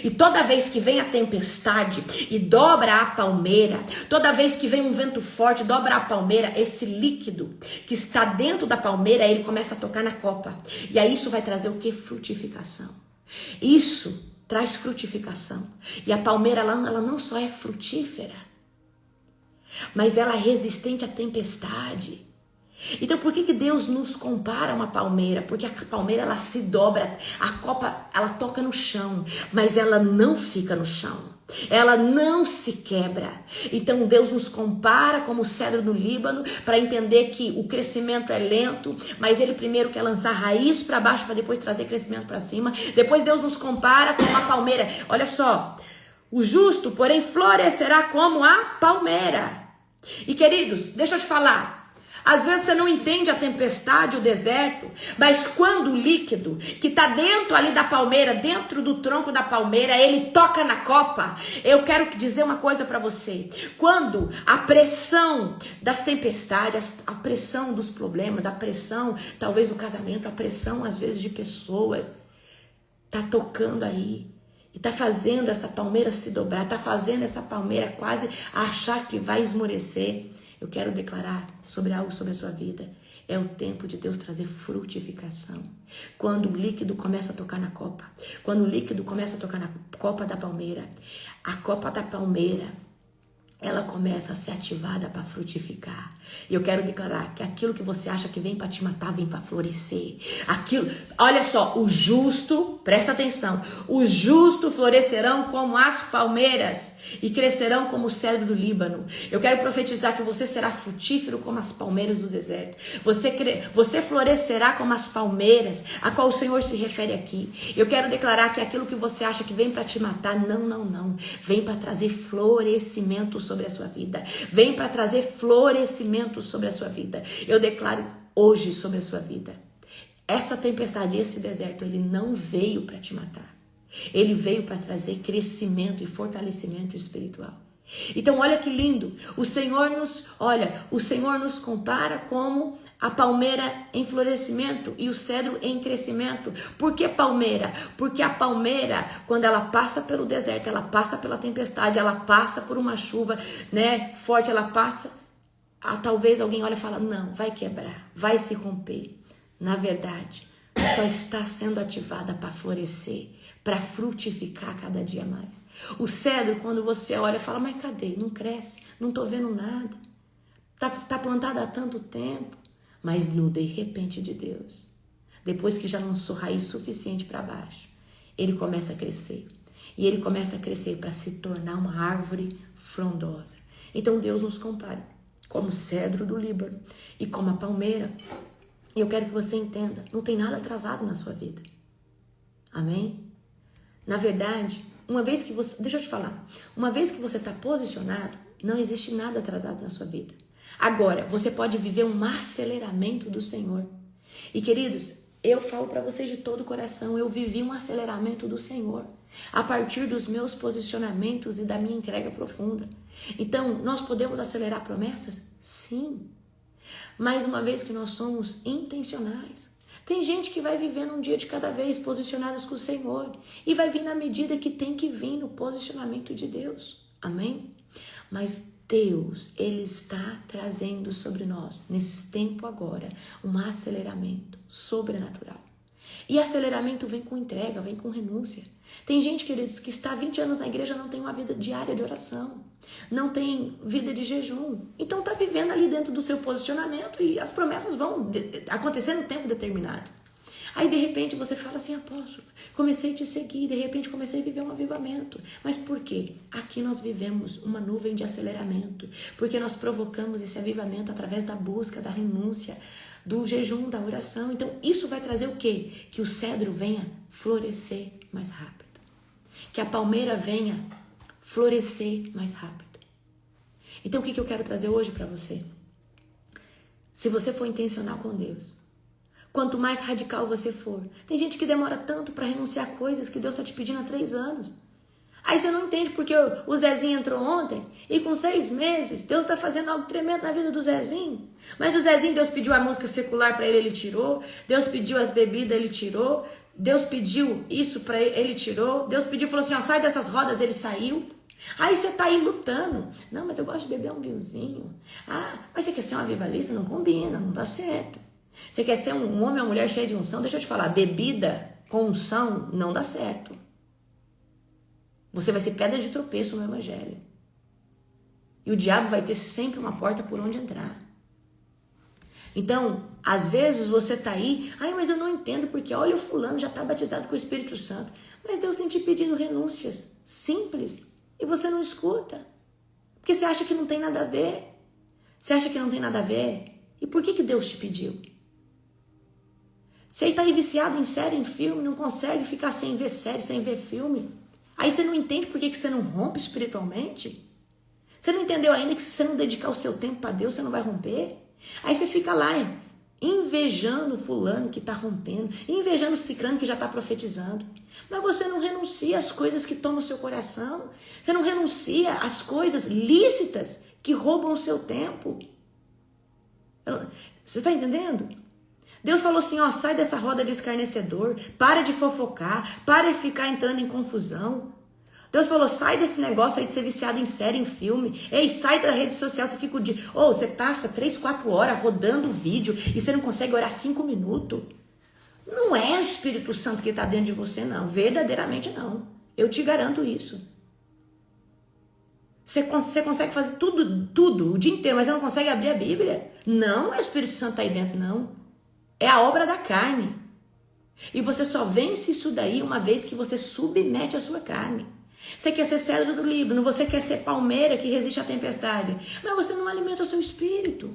E toda vez que vem a tempestade e dobra a palmeira, toda vez que vem um vento forte, dobra a palmeira, esse líquido que está dentro da palmeira, ele começa a tocar na copa. E aí isso vai trazer o que? Frutificação. Isso traz frutificação. E a palmeira, ela não só é frutífera, mas ela é resistente à tempestade. Então, por que Deus nos compara a uma palmeira? Porque a palmeira, ela se dobra, a copa, ela toca no chão, mas ela não fica no chão. Ela não se quebra. Então, Deus nos compara como o cedro do Líbano, para entender que o crescimento é lento, mas ele primeiro quer lançar raiz para baixo, para depois trazer crescimento para cima. Depois Deus nos compara com uma palmeira. Olha só, o justo, porém, florescerá como a palmeira. E queridos, deixa eu te falar, às vezes você não entende a tempestade, o deserto, mas quando o líquido que está dentro ali da palmeira, dentro do tronco da palmeira, ele toca na copa, eu quero dizer uma coisa para você. Quando a pressão das tempestades, a pressão dos problemas, a pressão talvez do casamento, a pressão às vezes de pessoas, está tocando aí, e está fazendo essa palmeira se dobrar, está fazendo essa palmeira quase achar que vai esmorecer. Eu quero declarar sobre algo sobre a sua vida. É o tempo de Deus trazer frutificação. Quando o líquido começa a tocar na copa, quando o líquido começa a tocar na copa da palmeira, a copa da palmeira, ela começa a ser ativada para frutificar. E eu quero declarar que aquilo que você acha que vem para te matar, vem para florescer. Aquilo, olha só, o justo, presta atenção, os justos florescerão como as palmeiras e crescerão como o cedro do Líbano. Eu quero profetizar que você será frutífero como as palmeiras do deserto. Você florescerá como as palmeiras a qual o Senhor se refere aqui. Eu quero declarar que aquilo que você acha que vem para te matar, não. Vem para trazer florescimento sobre a sua vida. Vem para trazer florescimento sobre a sua vida. Eu declaro hoje sobre a sua vida. Essa tempestade, esse deserto, ele não veio para te matar. Ele veio para trazer crescimento e fortalecimento espiritual. Então, olha que lindo. O Senhor nos compara como a palmeira em florescimento e o cedro em crescimento. Por que palmeira? Porque a palmeira, quando ela passa pelo deserto, ela passa pela tempestade, ela passa por uma chuva, forte, ela passa. Talvez alguém olhe e fala, não, vai quebrar, vai se romper. Na verdade, só está sendo ativada para florescer, para frutificar cada dia mais. O cedro, quando você olha, fala, mas cadê? Não cresce, não estou vendo nada. tá plantada há tanto tempo, mas no de repente de Deus, depois que já lançou raiz suficiente para baixo, ele começa a crescer. E ele começa a crescer para se tornar uma árvore frondosa. Então Deus nos compara como o cedro do Líbano e como a palmeira. E eu quero que você entenda, não tem nada atrasado na sua vida. Amém? Na verdade, uma vez que você... Deixa eu te falar. Uma vez que você está posicionado, não existe nada atrasado na sua vida. Agora, você pode viver um aceleramento do Senhor. E queridos, eu falo para vocês de todo o coração, eu vivi um aceleramento do Senhor a partir dos meus posicionamentos e da minha entrega profunda. Então, nós podemos acelerar promessas? Sim. Mas uma vez que nós somos intencionais. Tem gente que vai vivendo um dia de cada vez posicionados com o Senhor e vai vir na medida que tem que vir no posicionamento de Deus. Amém? Mas Deus, Ele está trazendo sobre nós, nesse tempo agora, um aceleramento sobrenatural. E aceleramento vem com entrega, vem com renúncia. Tem gente, queridos, que está há 20 anos na igreja, não tem uma vida diária de oração, não tem vida de jejum. Então está vivendo ali dentro do seu posicionamento e as promessas vão acontecer no tempo determinado. Aí de repente você fala assim, apóstolo, comecei a te seguir, de repente comecei a viver um avivamento. Mas por quê? Aqui nós vivemos uma nuvem de aceleramento, porque nós provocamos esse avivamento através da busca, da renúncia, do jejum, da oração. Então isso vai trazer o quê? Que o cedro venha florescer mais rápido. Que a palmeira venha florescer mais rápido. Então o que eu quero trazer hoje para você? Se você for intencional com Deus, quanto mais radical você for, tem gente que demora tanto para renunciar a coisas que Deus está te pedindo há 3 anos. Aí você não entende porque o Zezinho entrou ontem e com 6 meses Deus está fazendo algo tremendo na vida do Zezinho. Mas o Zezinho, Deus pediu a música secular para ele, ele tirou. Deus pediu as bebidas, ele tirou. Deus pediu isso para ele, ele tirou. Deus pediu, falou assim, ó, sai dessas rodas, ele saiu. Aí você tá aí lutando. Não, mas eu gosto de beber um vinhozinho. Ah, mas você quer ser uma avivalista? Não combina, não dá certo. Você quer ser um homem ou uma mulher cheia de unção? Deixa eu te falar, bebida com unção não dá certo. Você vai ser pedra de tropeço no evangelho. E o diabo vai ter sempre uma porta por onde entrar. Então, às vezes você tá aí, ai, mas eu não entendo porque olha o fulano já tá batizado com o Espírito Santo. Mas Deus tem te pedido renúncias simples e você não escuta. Porque você acha que não tem nada a ver. Você acha que não tem nada a ver? E por que Deus te pediu? Você está aí viciado em série, em filme, não consegue ficar sem ver série, sem ver filme. Aí você não entende por que você não rompe espiritualmente? Você não entendeu ainda que se você não dedicar o seu tempo para Deus, você não vai romper? Aí você fica lá invejando o fulano que está rompendo, invejando o ciclano que já está profetizando. Mas você não renuncia às coisas que estão no seu coração. Você não renuncia às coisas lícitas que roubam o seu tempo. Você está entendendo? Deus falou assim, ó, sai dessa roda de escarnecedor, para de fofocar, para de ficar entrando em confusão. Deus falou, sai desse negócio aí de ser viciado em série, em filme. Ei, sai da rede social, você fica o dia... você passa 3, 4 horas rodando vídeo e você não consegue orar 5 minutos. Não é o Espírito Santo que está dentro de você, não. Verdadeiramente não. Eu te garanto isso. Você consegue fazer tudo, o dia inteiro, mas você não consegue abrir a Bíblia? Não é o Espírito Santo aí dentro, não. É a obra da carne. E você só vence isso daí uma vez que você submete a sua carne. Você quer ser cedro do Líbano, você quer ser palmeira que resiste à tempestade, mas você não alimenta o seu espírito.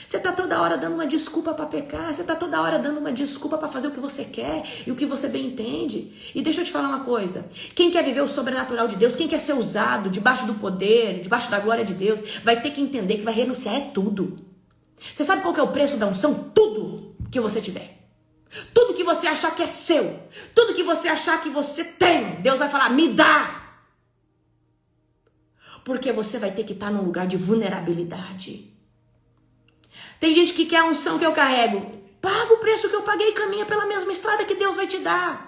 Você está toda hora dando uma desculpa para pecar, você está toda hora dando uma desculpa para fazer o que você quer e o que você bem entende. E deixa eu te falar uma coisa, quem quer viver o sobrenatural de Deus, quem quer ser usado debaixo do poder, debaixo da glória de Deus, vai ter que entender que vai renunciar é tudo. Você sabe qual que é o preço da unção? Tudo que você tiver. Tudo que você achar que é seu, tudo que você achar que você tem, Deus vai falar, me dá. Porque você vai ter que estar num lugar de vulnerabilidade. Tem gente que quer a unção que eu carrego. Paga o preço que eu paguei e caminha pela mesma estrada que Deus vai te dar.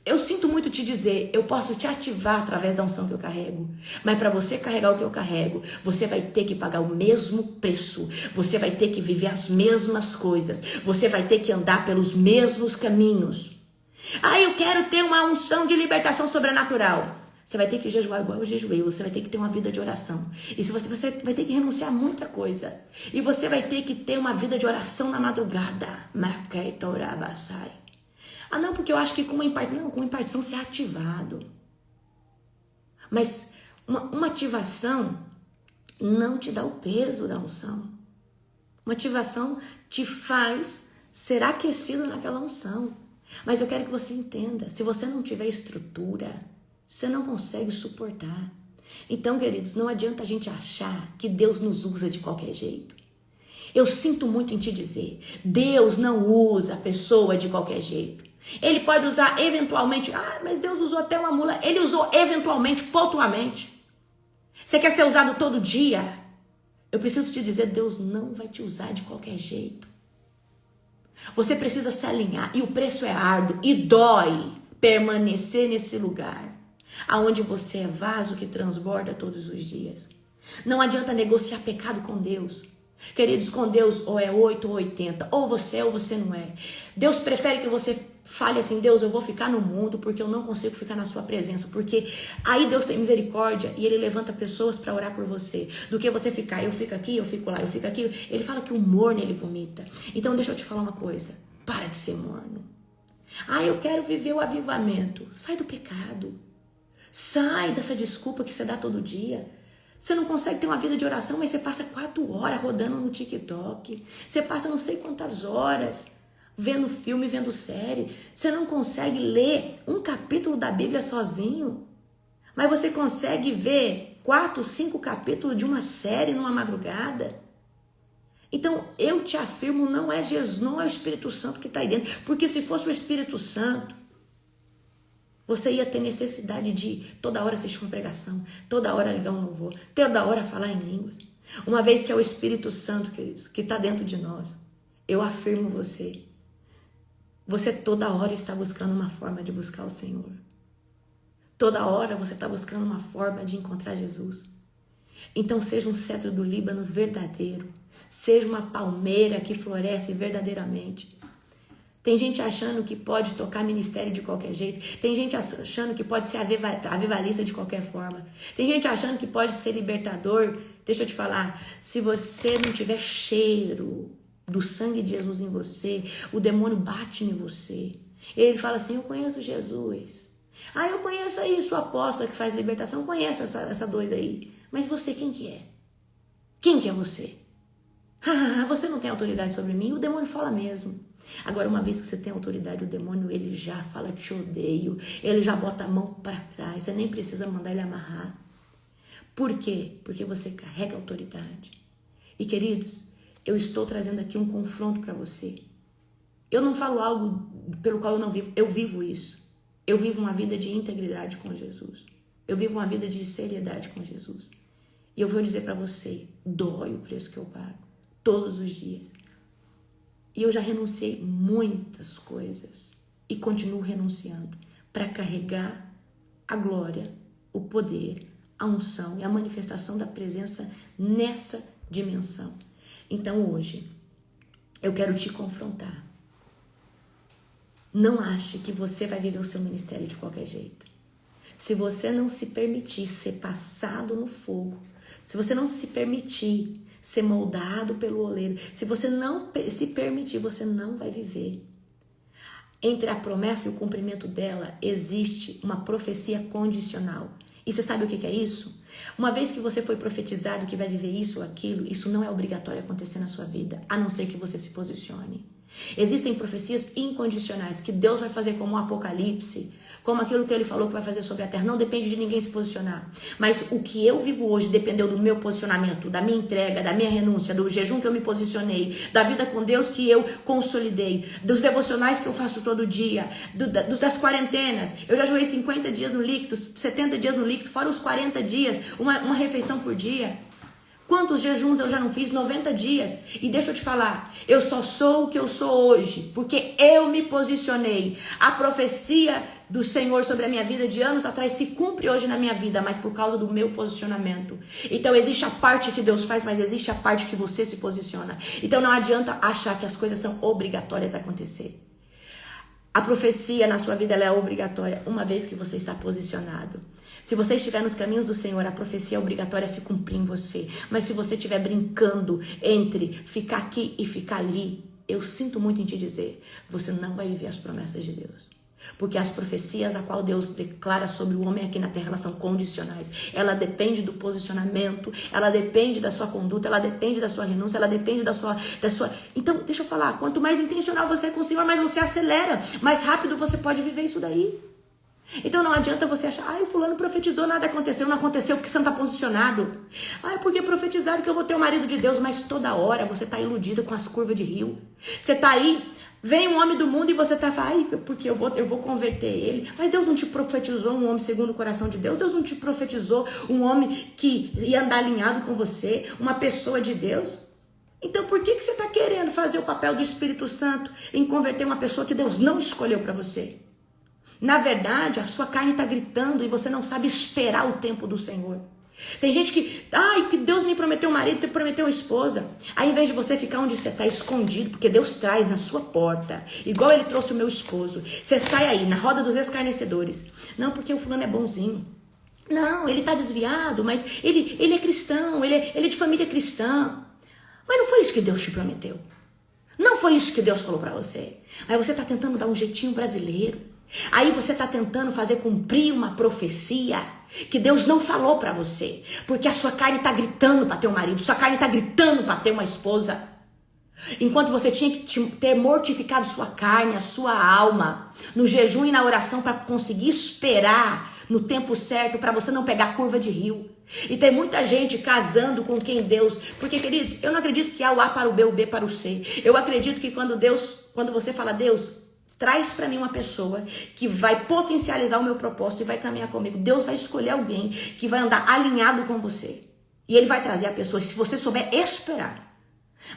Eu sinto muito te dizer, eu posso te ativar através da unção que eu carrego. Mas para você carregar o que eu carrego, você vai ter que pagar o mesmo preço. Você vai ter que viver as mesmas coisas. Você vai ter que andar pelos mesmos caminhos. Ah, eu quero ter uma unção de libertação sobrenatural. Você vai ter que jejuar igual eu jejuei. Você vai ter que ter uma vida de oração. E se você vai ter que renunciar a muita coisa. E você vai ter que ter uma vida de oração na madrugada. Ah, não, porque eu acho que com uma impartição você é ativado. Mas uma ativação não te dá o peso da unção. Uma ativação te faz ser aquecido naquela unção. Mas eu quero que você entenda, se você não tiver estrutura, você não consegue suportar. Então, queridos, não adianta a gente achar que Deus nos usa de qualquer jeito. Eu sinto muito em te dizer, Deus não usa a pessoa de qualquer jeito. Ele pode usar eventualmente, mas Deus usou até uma mula. Ele usou eventualmente, pontualmente. Você quer ser usado todo dia? Eu preciso te dizer, Deus não vai te usar de qualquer jeito. Você precisa se alinhar, e o preço é árduo e dói permanecer nesse lugar, aonde você é vaso que transborda todos os dias. Não adianta negociar pecado com Deus. Queridos, com Deus ou é 8 ou 80, ou você é ou você não é. Deus prefere que você fale assim, Deus, eu vou ficar no mundo porque eu não consigo ficar na sua presença, porque aí Deus tem misericórdia e Ele levanta pessoas para orar por você, do que você ficar, eu fico aqui, eu fico lá, eu fico aqui. Ele fala que o morno ele vomita. Então deixa eu te falar uma coisa, para de ser morno. Eu quero viver o avivamento. Sai do pecado, sai dessa desculpa que você dá todo dia. Você não consegue ter uma vida de oração, mas você passa 4 horas rodando no TikTok. Você passa não sei quantas horas vendo filme, vendo série. Você não consegue ler um capítulo da Bíblia sozinho. Mas você consegue ver 4, 5 capítulos de uma série numa madrugada. Então, eu te afirmo, não é Jesus, não é o Espírito Santo que está aí dentro. Porque se fosse o Espírito Santo, você ia ter necessidade de toda hora assistir uma pregação, toda hora ligar um louvor, toda hora falar em línguas. Uma vez que é o Espírito Santo, queridos, que está dentro de nós, eu afirmo você toda hora está buscando uma forma de buscar o Senhor. Toda hora você está buscando uma forma de encontrar Jesus. Então seja um cedro do Líbano verdadeiro, seja uma palmeira que floresce verdadeiramente. Tem gente achando que pode tocar ministério de qualquer jeito. Tem gente achando que pode ser avivalista de qualquer forma. Tem gente achando que pode ser libertador. Deixa eu te falar, se você não tiver cheiro do sangue de Jesus em você, o demônio bate em você. Ele fala assim, eu conheço Jesus. Eu conheço aí sua apóstola que faz libertação, eu conheço essa doida aí. Mas você, quem que é? Quem que é você? Você não tem autoridade sobre mim? O demônio fala mesmo. Agora, uma vez que você tem autoridade, o demônio, ele já fala, te odeio. Ele já bota a mão para trás. Você nem precisa mandar ele amarrar. Por quê? Porque você carrega autoridade. E, queridos, eu estou trazendo aqui um confronto para você. Eu não falo algo pelo qual eu não vivo. Eu vivo isso. Eu vivo uma vida de integridade com Jesus. Eu vivo uma vida de seriedade com Jesus. E eu vou dizer para você, dói o preço que eu pago. Todos os dias. E eu já renunciei muitas coisas e continuo renunciando para carregar a glória, o poder, a unção e a manifestação da presença nessa dimensão. Então hoje eu quero te confrontar. Não ache que você vai viver o seu ministério de qualquer jeito. Se você não se permitir ser passado no fogo, se você não se permitir ser moldado pelo oleiro, se você não se permitir, você não vai viver. Entre a promessa e o cumprimento dela, existe uma profecia condicional. E você sabe o que é isso? Uma vez que você foi profetizado que vai viver isso ou aquilo, isso não é obrigatório acontecer na sua vida, a não ser que você se posicione. Existem profecias incondicionais que Deus vai fazer como um apocalipse, como aquilo que ele falou que vai fazer sobre a terra. Não depende de ninguém se posicionar. Mas o que eu vivo hoje dependeu do meu posicionamento, da minha entrega, da minha renúncia, do jejum que eu me posicionei, da vida com Deus que eu consolidei, dos devocionais que eu faço todo dia, das quarentenas. Eu já joguei 50 dias no líquido, 70 dias no líquido, fora os 40 dias, uma refeição por dia. Quantos jejuns eu já não fiz? 90 dias. E deixa eu te falar, eu só sou o que eu sou hoje, porque eu me posicionei. A profecia do Senhor sobre a minha vida de anos atrás se cumpre hoje na minha vida, mas por causa do meu posicionamento. Então existe a parte que Deus faz, mas existe a parte que você se posiciona. Então não adianta achar que as coisas são obrigatórias a acontecer. A profecia na sua vida ela é obrigatória uma vez que você está posicionado. Se você estiver nos caminhos do Senhor, a profecia é obrigatória a se cumprir em você. Mas se você estiver brincando entre ficar aqui e ficar ali, eu sinto muito em te dizer, você não vai viver as promessas de Deus. Porque as profecias a qual Deus declara sobre o homem aqui na terra, elas são condicionais. Ela depende do posicionamento, ela depende da sua conduta, ela depende da sua renúncia, ela depende da sua... Então, deixa eu falar, quanto mais intencional você é com o Senhor, mais você acelera, mais rápido você pode viver isso daí. Então não adianta você achar, o fulano profetizou, nada aconteceu. Não aconteceu porque você não está posicionado. Porque profetizaram que eu vou ter o marido de Deus, mas toda hora você está iludido com as curvas de rio. Você está aí, vem um homem do mundo e você está, porque eu vou converter ele. Mas Deus não te profetizou um homem segundo o coração de Deus. Deus não te profetizou um homem que ia andar alinhado com você, uma pessoa de Deus. Então por que você está querendo fazer o papel do Espírito Santo em converter uma pessoa que Deus não escolheu para você? Na verdade, a sua carne está gritando e você não sabe esperar o tempo do Senhor. Tem gente que Deus me prometeu um marido, me prometeu uma esposa. Aí, em vez de você ficar onde você está escondido, porque Deus traz na sua porta, igual Ele trouxe o meu esposo, você sai aí, na roda dos escarnecedores. Não, porque o fulano é bonzinho. Não, ele está desviado, mas ele é cristão, ele é de família cristã. Mas não foi isso que Deus te prometeu. Não foi isso que Deus falou para você. Aí você está tentando dar um jeitinho brasileiro. Aí você está tentando fazer cumprir uma profecia que Deus não falou para você. Porque a sua carne está gritando para ter um marido. Sua carne está gritando para ter uma esposa. Enquanto você tinha que ter mortificado sua carne, a sua alma, no jejum e na oração para conseguir esperar no tempo certo, para você não pegar curva de rio. E tem muita gente casando com quem Deus... Porque, queridos, eu não acredito que há o A para o B para o C. Eu acredito que quando você fala, Deus... traz para mim uma pessoa que vai potencializar o meu propósito e vai caminhar comigo. Deus vai escolher alguém que vai andar alinhado com você. E Ele vai trazer a pessoa, se você souber esperar.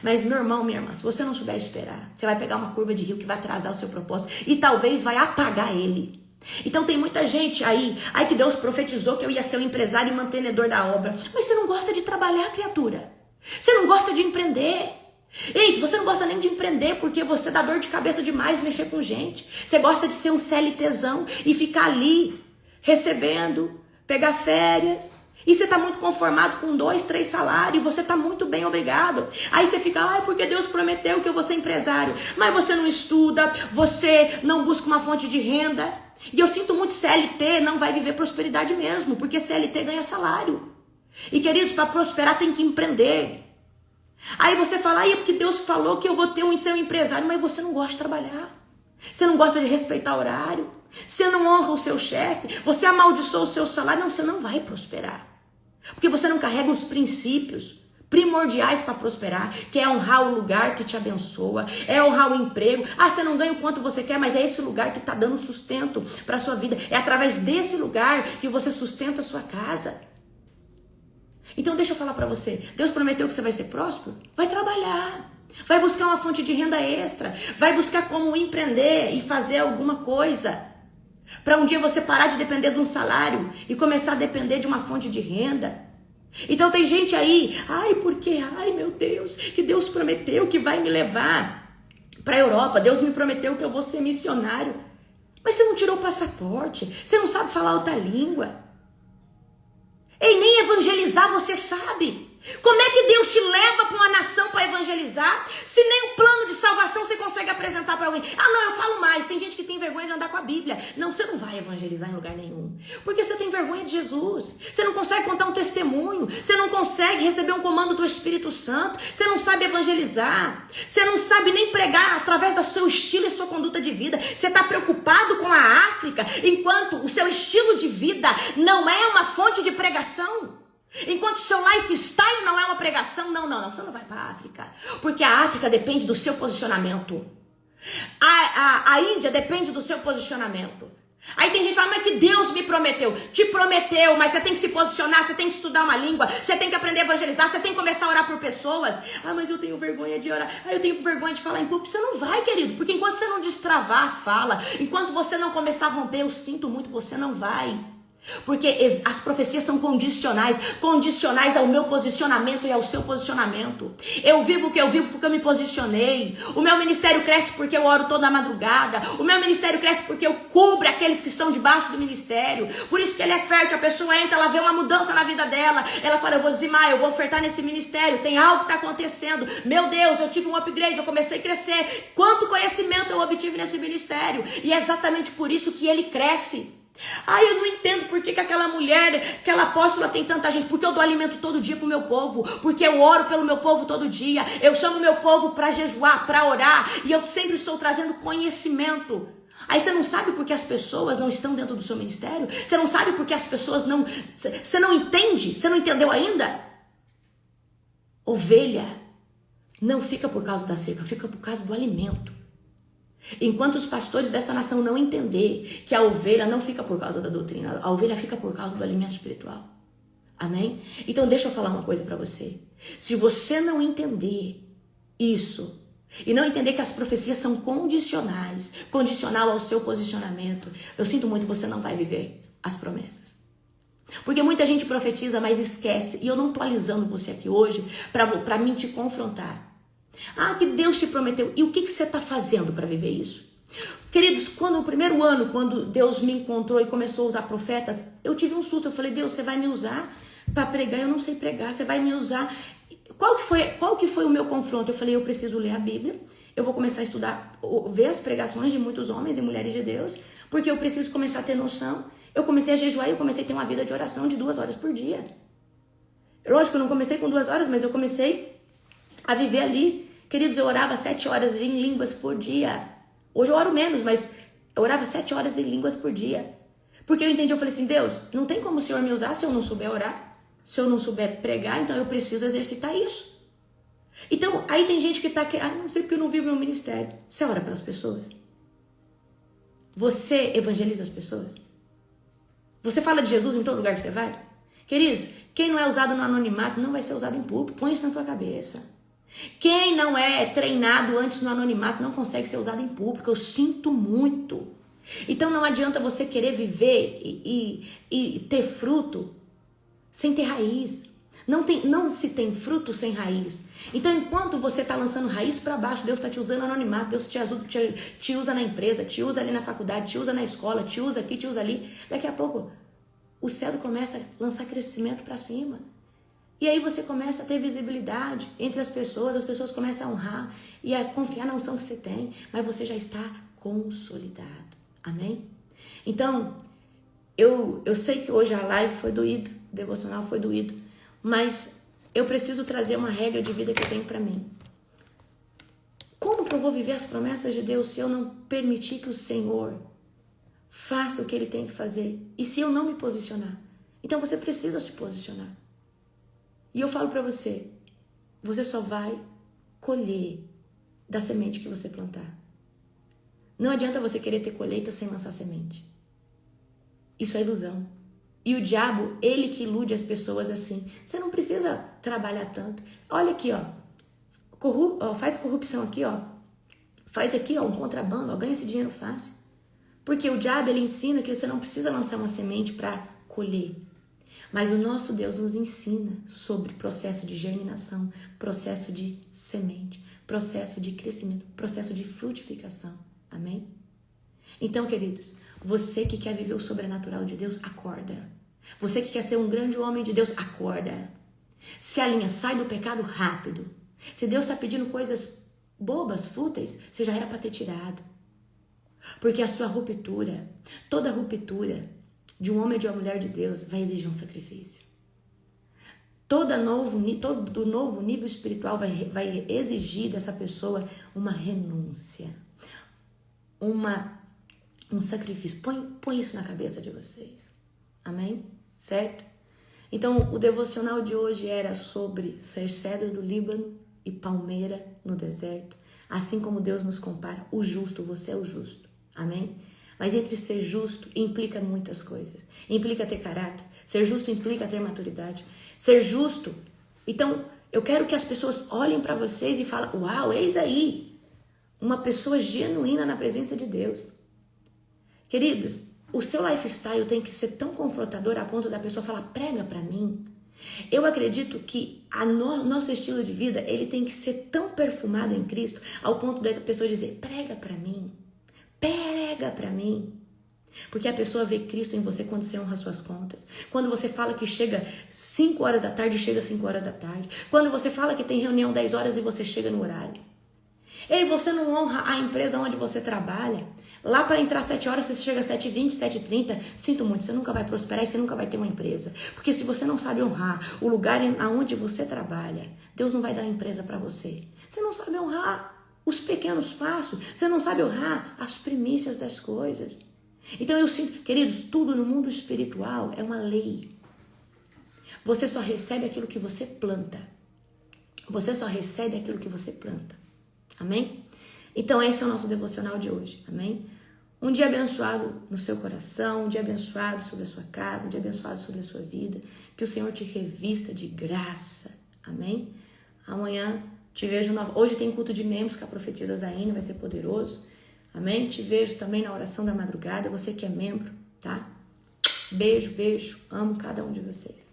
Mas, meu irmão, minha irmã, se você não souber esperar, você vai pegar uma curva de rio que vai atrasar o seu propósito e talvez vai apagar ele. Então tem muita gente aí que Deus profetizou que eu ia ser o empresário e mantenedor da obra. Mas você não gosta de trabalhar, criatura. Você não gosta de empreender. Ei, você não gosta nem de empreender porque você dá dor de cabeça demais mexer com gente. Você gosta de ser um CLTzão e ficar ali recebendo, pegar férias. E você está muito conformado com 2, 3 salários, você está muito bem, obrigado. Aí você fica, porque Deus prometeu que eu vou ser empresário. Mas você não estuda, você não busca uma fonte de renda. E eu sinto muito, CLT não vai viver prosperidade mesmo, porque CLT ganha salário. E queridos, para prosperar tem que empreender. Aí você fala, porque Deus falou que eu vou ter ser um empresário, mas você não gosta de trabalhar. Você não gosta de respeitar o horário. Você não honra o seu chefe. Você amaldiçoa o seu salário. Não, você não vai prosperar. Porque você não carrega os princípios primordiais para prosperar, que é honrar o lugar que te abençoa, é honrar o emprego. Você não ganha o quanto você quer, mas é esse lugar que está dando sustento para a sua vida. É através desse lugar que você sustenta a sua casa. Então deixa eu falar para você, Deus prometeu que você vai ser próspero? Vai trabalhar, vai buscar uma fonte de renda extra, vai buscar como empreender e fazer alguma coisa, para um dia você parar de depender de um salário e começar a depender de uma fonte de renda. Então tem gente aí, meu Deus, que Deus prometeu que vai me levar para a Europa, Deus me prometeu que eu vou ser missionário, mas você não tirou o passaporte, você não sabe falar outra língua. E nem evangelizar você sabe. Como é que Deus te leva para uma nação para evangelizar, se nem o plano de salvação você consegue apresentar para alguém? Eu falo mais, tem gente que tem vergonha de andar com a Bíblia. Não, você não vai evangelizar em lugar nenhum, porque você tem vergonha de Jesus. Você não consegue contar um testemunho, você não consegue receber um comando do Espírito Santo, você não sabe evangelizar, você não sabe nem pregar através do seu estilo e sua conduta de vida. Você está preocupado com a África, enquanto o seu estilo de vida não é uma fonte de pregação. Enquanto o seu lifestyle não é uma pregação, não, você não vai para a África, porque a África depende do seu posicionamento. A Índia depende do seu posicionamento. Aí tem gente que fala, mas que Deus me prometeu. Te prometeu, mas você tem que se posicionar, você tem que estudar uma língua, você tem que aprender a evangelizar, você tem que começar a orar por pessoas. Mas eu tenho vergonha de orar, eu tenho vergonha de falar em público. Você não vai, querido, porque enquanto você não destravar a fala, enquanto você não começar a romper, eu sinto muito, você não vai. Porque as profecias são condicionais ao meu posicionamento e ao seu posicionamento. Eu vivo o que eu vivo porque eu me posicionei. O meu ministério cresce porque eu oro toda a madrugada. O meu ministério cresce porque eu cubro aqueles que estão debaixo do ministério. Por isso que ele é fértil, a pessoa entra, ela vê uma mudança na vida dela. Ela fala, eu vou dizimar, eu vou ofertar nesse ministério. Tem algo que está acontecendo. Meu Deus, eu tive um upgrade, eu comecei a crescer. Quanto conhecimento eu obtive nesse ministério. E é exatamente por isso que ele cresce. Eu não entendo por que aquela mulher, aquela apóstola tem tanta gente. Porque eu dou alimento todo dia pro meu povo. Porque eu oro pelo meu povo todo dia. Eu chamo meu povo para jejuar, para orar. E eu sempre estou trazendo conhecimento. Aí você não sabe porque as pessoas não estão dentro do seu ministério? Você não sabe porque as pessoas não... Você não entende? Você não entendeu ainda? Ovelha não fica por causa da cerca, fica por causa do alimento. Enquanto os pastores dessa nação não entender que a ovelha não fica por causa da doutrina, a ovelha fica por causa do alimento espiritual. Amém? Então deixa eu falar uma coisa para você. Se você não entender isso, e não entender que as profecias são condicionais, condicional ao seu posicionamento, eu sinto muito, você não vai viver as promessas. Porque muita gente profetiza, mas esquece. E eu não tô alisando você aqui hoje para mim te confrontar. Que Deus te prometeu. E o que você está fazendo para viver isso? Queridos, no primeiro ano, quando Deus me encontrou e começou a usar profetas, eu tive um susto. Eu falei, Deus, você vai me usar para pregar? Eu não sei pregar. Você vai me usar... Qual que foi o meu confronto? Eu falei, eu preciso ler a Bíblia. Eu vou começar a estudar, ver as pregações de muitos homens e mulheres de Deus. Porque eu preciso começar a ter noção. Eu comecei a jejuar e eu comecei a ter uma vida de oração de 2 horas por dia. Lógico que eu não comecei com 2 horas, mas eu comecei a viver ali. Queridos, eu orava 7 horas em línguas por dia. Hoje eu oro menos, mas eu orava 7 horas em línguas por dia. Porque eu entendi, eu falei assim, Deus, não tem como o Senhor me usar se eu não souber orar, se eu não souber pregar, então eu preciso exercitar isso. Então, aí tem gente que tá aqui, não sei porque eu não vivo meu ministério. Você ora pelas pessoas? Você evangeliza as pessoas? Você fala de Jesus em todo lugar que você vai? Queridos, quem não é usado no anonimato não vai ser usado em público. Põe isso na tua cabeça. Quem não é treinado antes no anonimato não consegue ser usado em público. Eu sinto muito. Então não adianta você querer viver e ter fruto sem ter raiz. Não se tem fruto sem raiz. Então enquanto você está lançando raiz para baixo, Deus está te usando no anonimato, Deus te usa na empresa, te usa ali na faculdade, te usa na escola, te usa aqui, te usa ali. Daqui a pouco o céu começa a lançar crescimento para cima. E aí você começa a ter visibilidade entre as pessoas começam a honrar e a confiar na unção que você tem, mas você já está consolidado. Amém? Então, eu sei que hoje a live foi doída, o devocional foi doído, mas eu preciso trazer uma regra de vida que eu tenho para mim. Como que eu vou viver as promessas de Deus se eu não permitir que o Senhor faça o que Ele tem que fazer? E se eu não me posicionar? Então você precisa se posicionar. E eu falo para você, você só vai colher da semente que você plantar. Não adianta você querer ter colheita sem lançar semente. Isso é ilusão. E o diabo, ele que ilude as pessoas assim. Você não precisa trabalhar tanto. Olha aqui, faz corrupção aqui, faz aqui, um contrabando, ganha esse dinheiro fácil. Porque o diabo, ele ensina que você não precisa lançar uma semente para colher. Mas o nosso Deus nos ensina sobre processo de germinação, processo de semente, processo de crescimento, processo de frutificação. Amém? Então, queridos, você que quer viver o sobrenatural de Deus, acorda. Você que quer ser um grande homem de Deus, acorda. Se alinha, sai do pecado rápido. Se Deus está pedindo coisas bobas, fúteis, você já era para ter tirado. Porque a sua ruptura, toda ruptura de um homem ou de uma mulher de Deus vai exigir um sacrifício. Todo novo nível espiritual vai exigir dessa pessoa uma renúncia, um sacrifício. Põe isso na cabeça de vocês. Amém? Certo? Então, o devocional de hoje era sobre ser cedro do Líbano e palmeira no deserto. Assim como Deus nos compara, o justo, você é o justo. Amém? Mas entre ser justo implica muitas coisas. Implica ter caráter. Ser justo implica ter maturidade. Ser justo. Então, eu quero que as pessoas olhem para vocês e falem, uau, eis aí uma pessoa genuína na presença de Deus. Queridos, o seu lifestyle tem que ser tão confrontador a ponto da pessoa falar, prega pra mim. Eu acredito que nosso estilo de vida, ele tem que ser tão perfumado em Cristo, ao ponto da pessoa dizer, prega pra mim, prega pra mim. Porque a pessoa vê Cristo em você quando você honra suas contas. Quando você fala que chega 5 horas da tarde, chega 5 horas da tarde. Quando você fala que tem reunião 10 horas e você chega no horário. Ei, você não honra a empresa onde você trabalha. Lá para entrar 7 horas, você chega às 7h20, 7h30. Sinto muito, você nunca vai prosperar e você nunca vai ter uma empresa. Porque se você não sabe honrar o lugar onde você trabalha, Deus não vai dar empresa para você. Você não sabe honrar os pequenos passos. Você não sabe honrar as primícias das coisas. Então eu sinto, queridos, tudo no mundo espiritual é uma lei. Você só recebe aquilo que você planta. Você só recebe aquilo que você planta. Amém? Então esse é o nosso devocional de hoje. Amém? Um dia abençoado no seu coração, um dia abençoado sobre a sua casa, um dia abençoado sobre a sua vida. Que o Senhor te revista de graça. Amém? Amanhã te vejo hoje tem culto de membros com a profetisa Zaine, vai ser poderoso. Amém? Te vejo também na oração da madrugada, você que é membro, tá? Beijo, beijo. Amo cada um de vocês.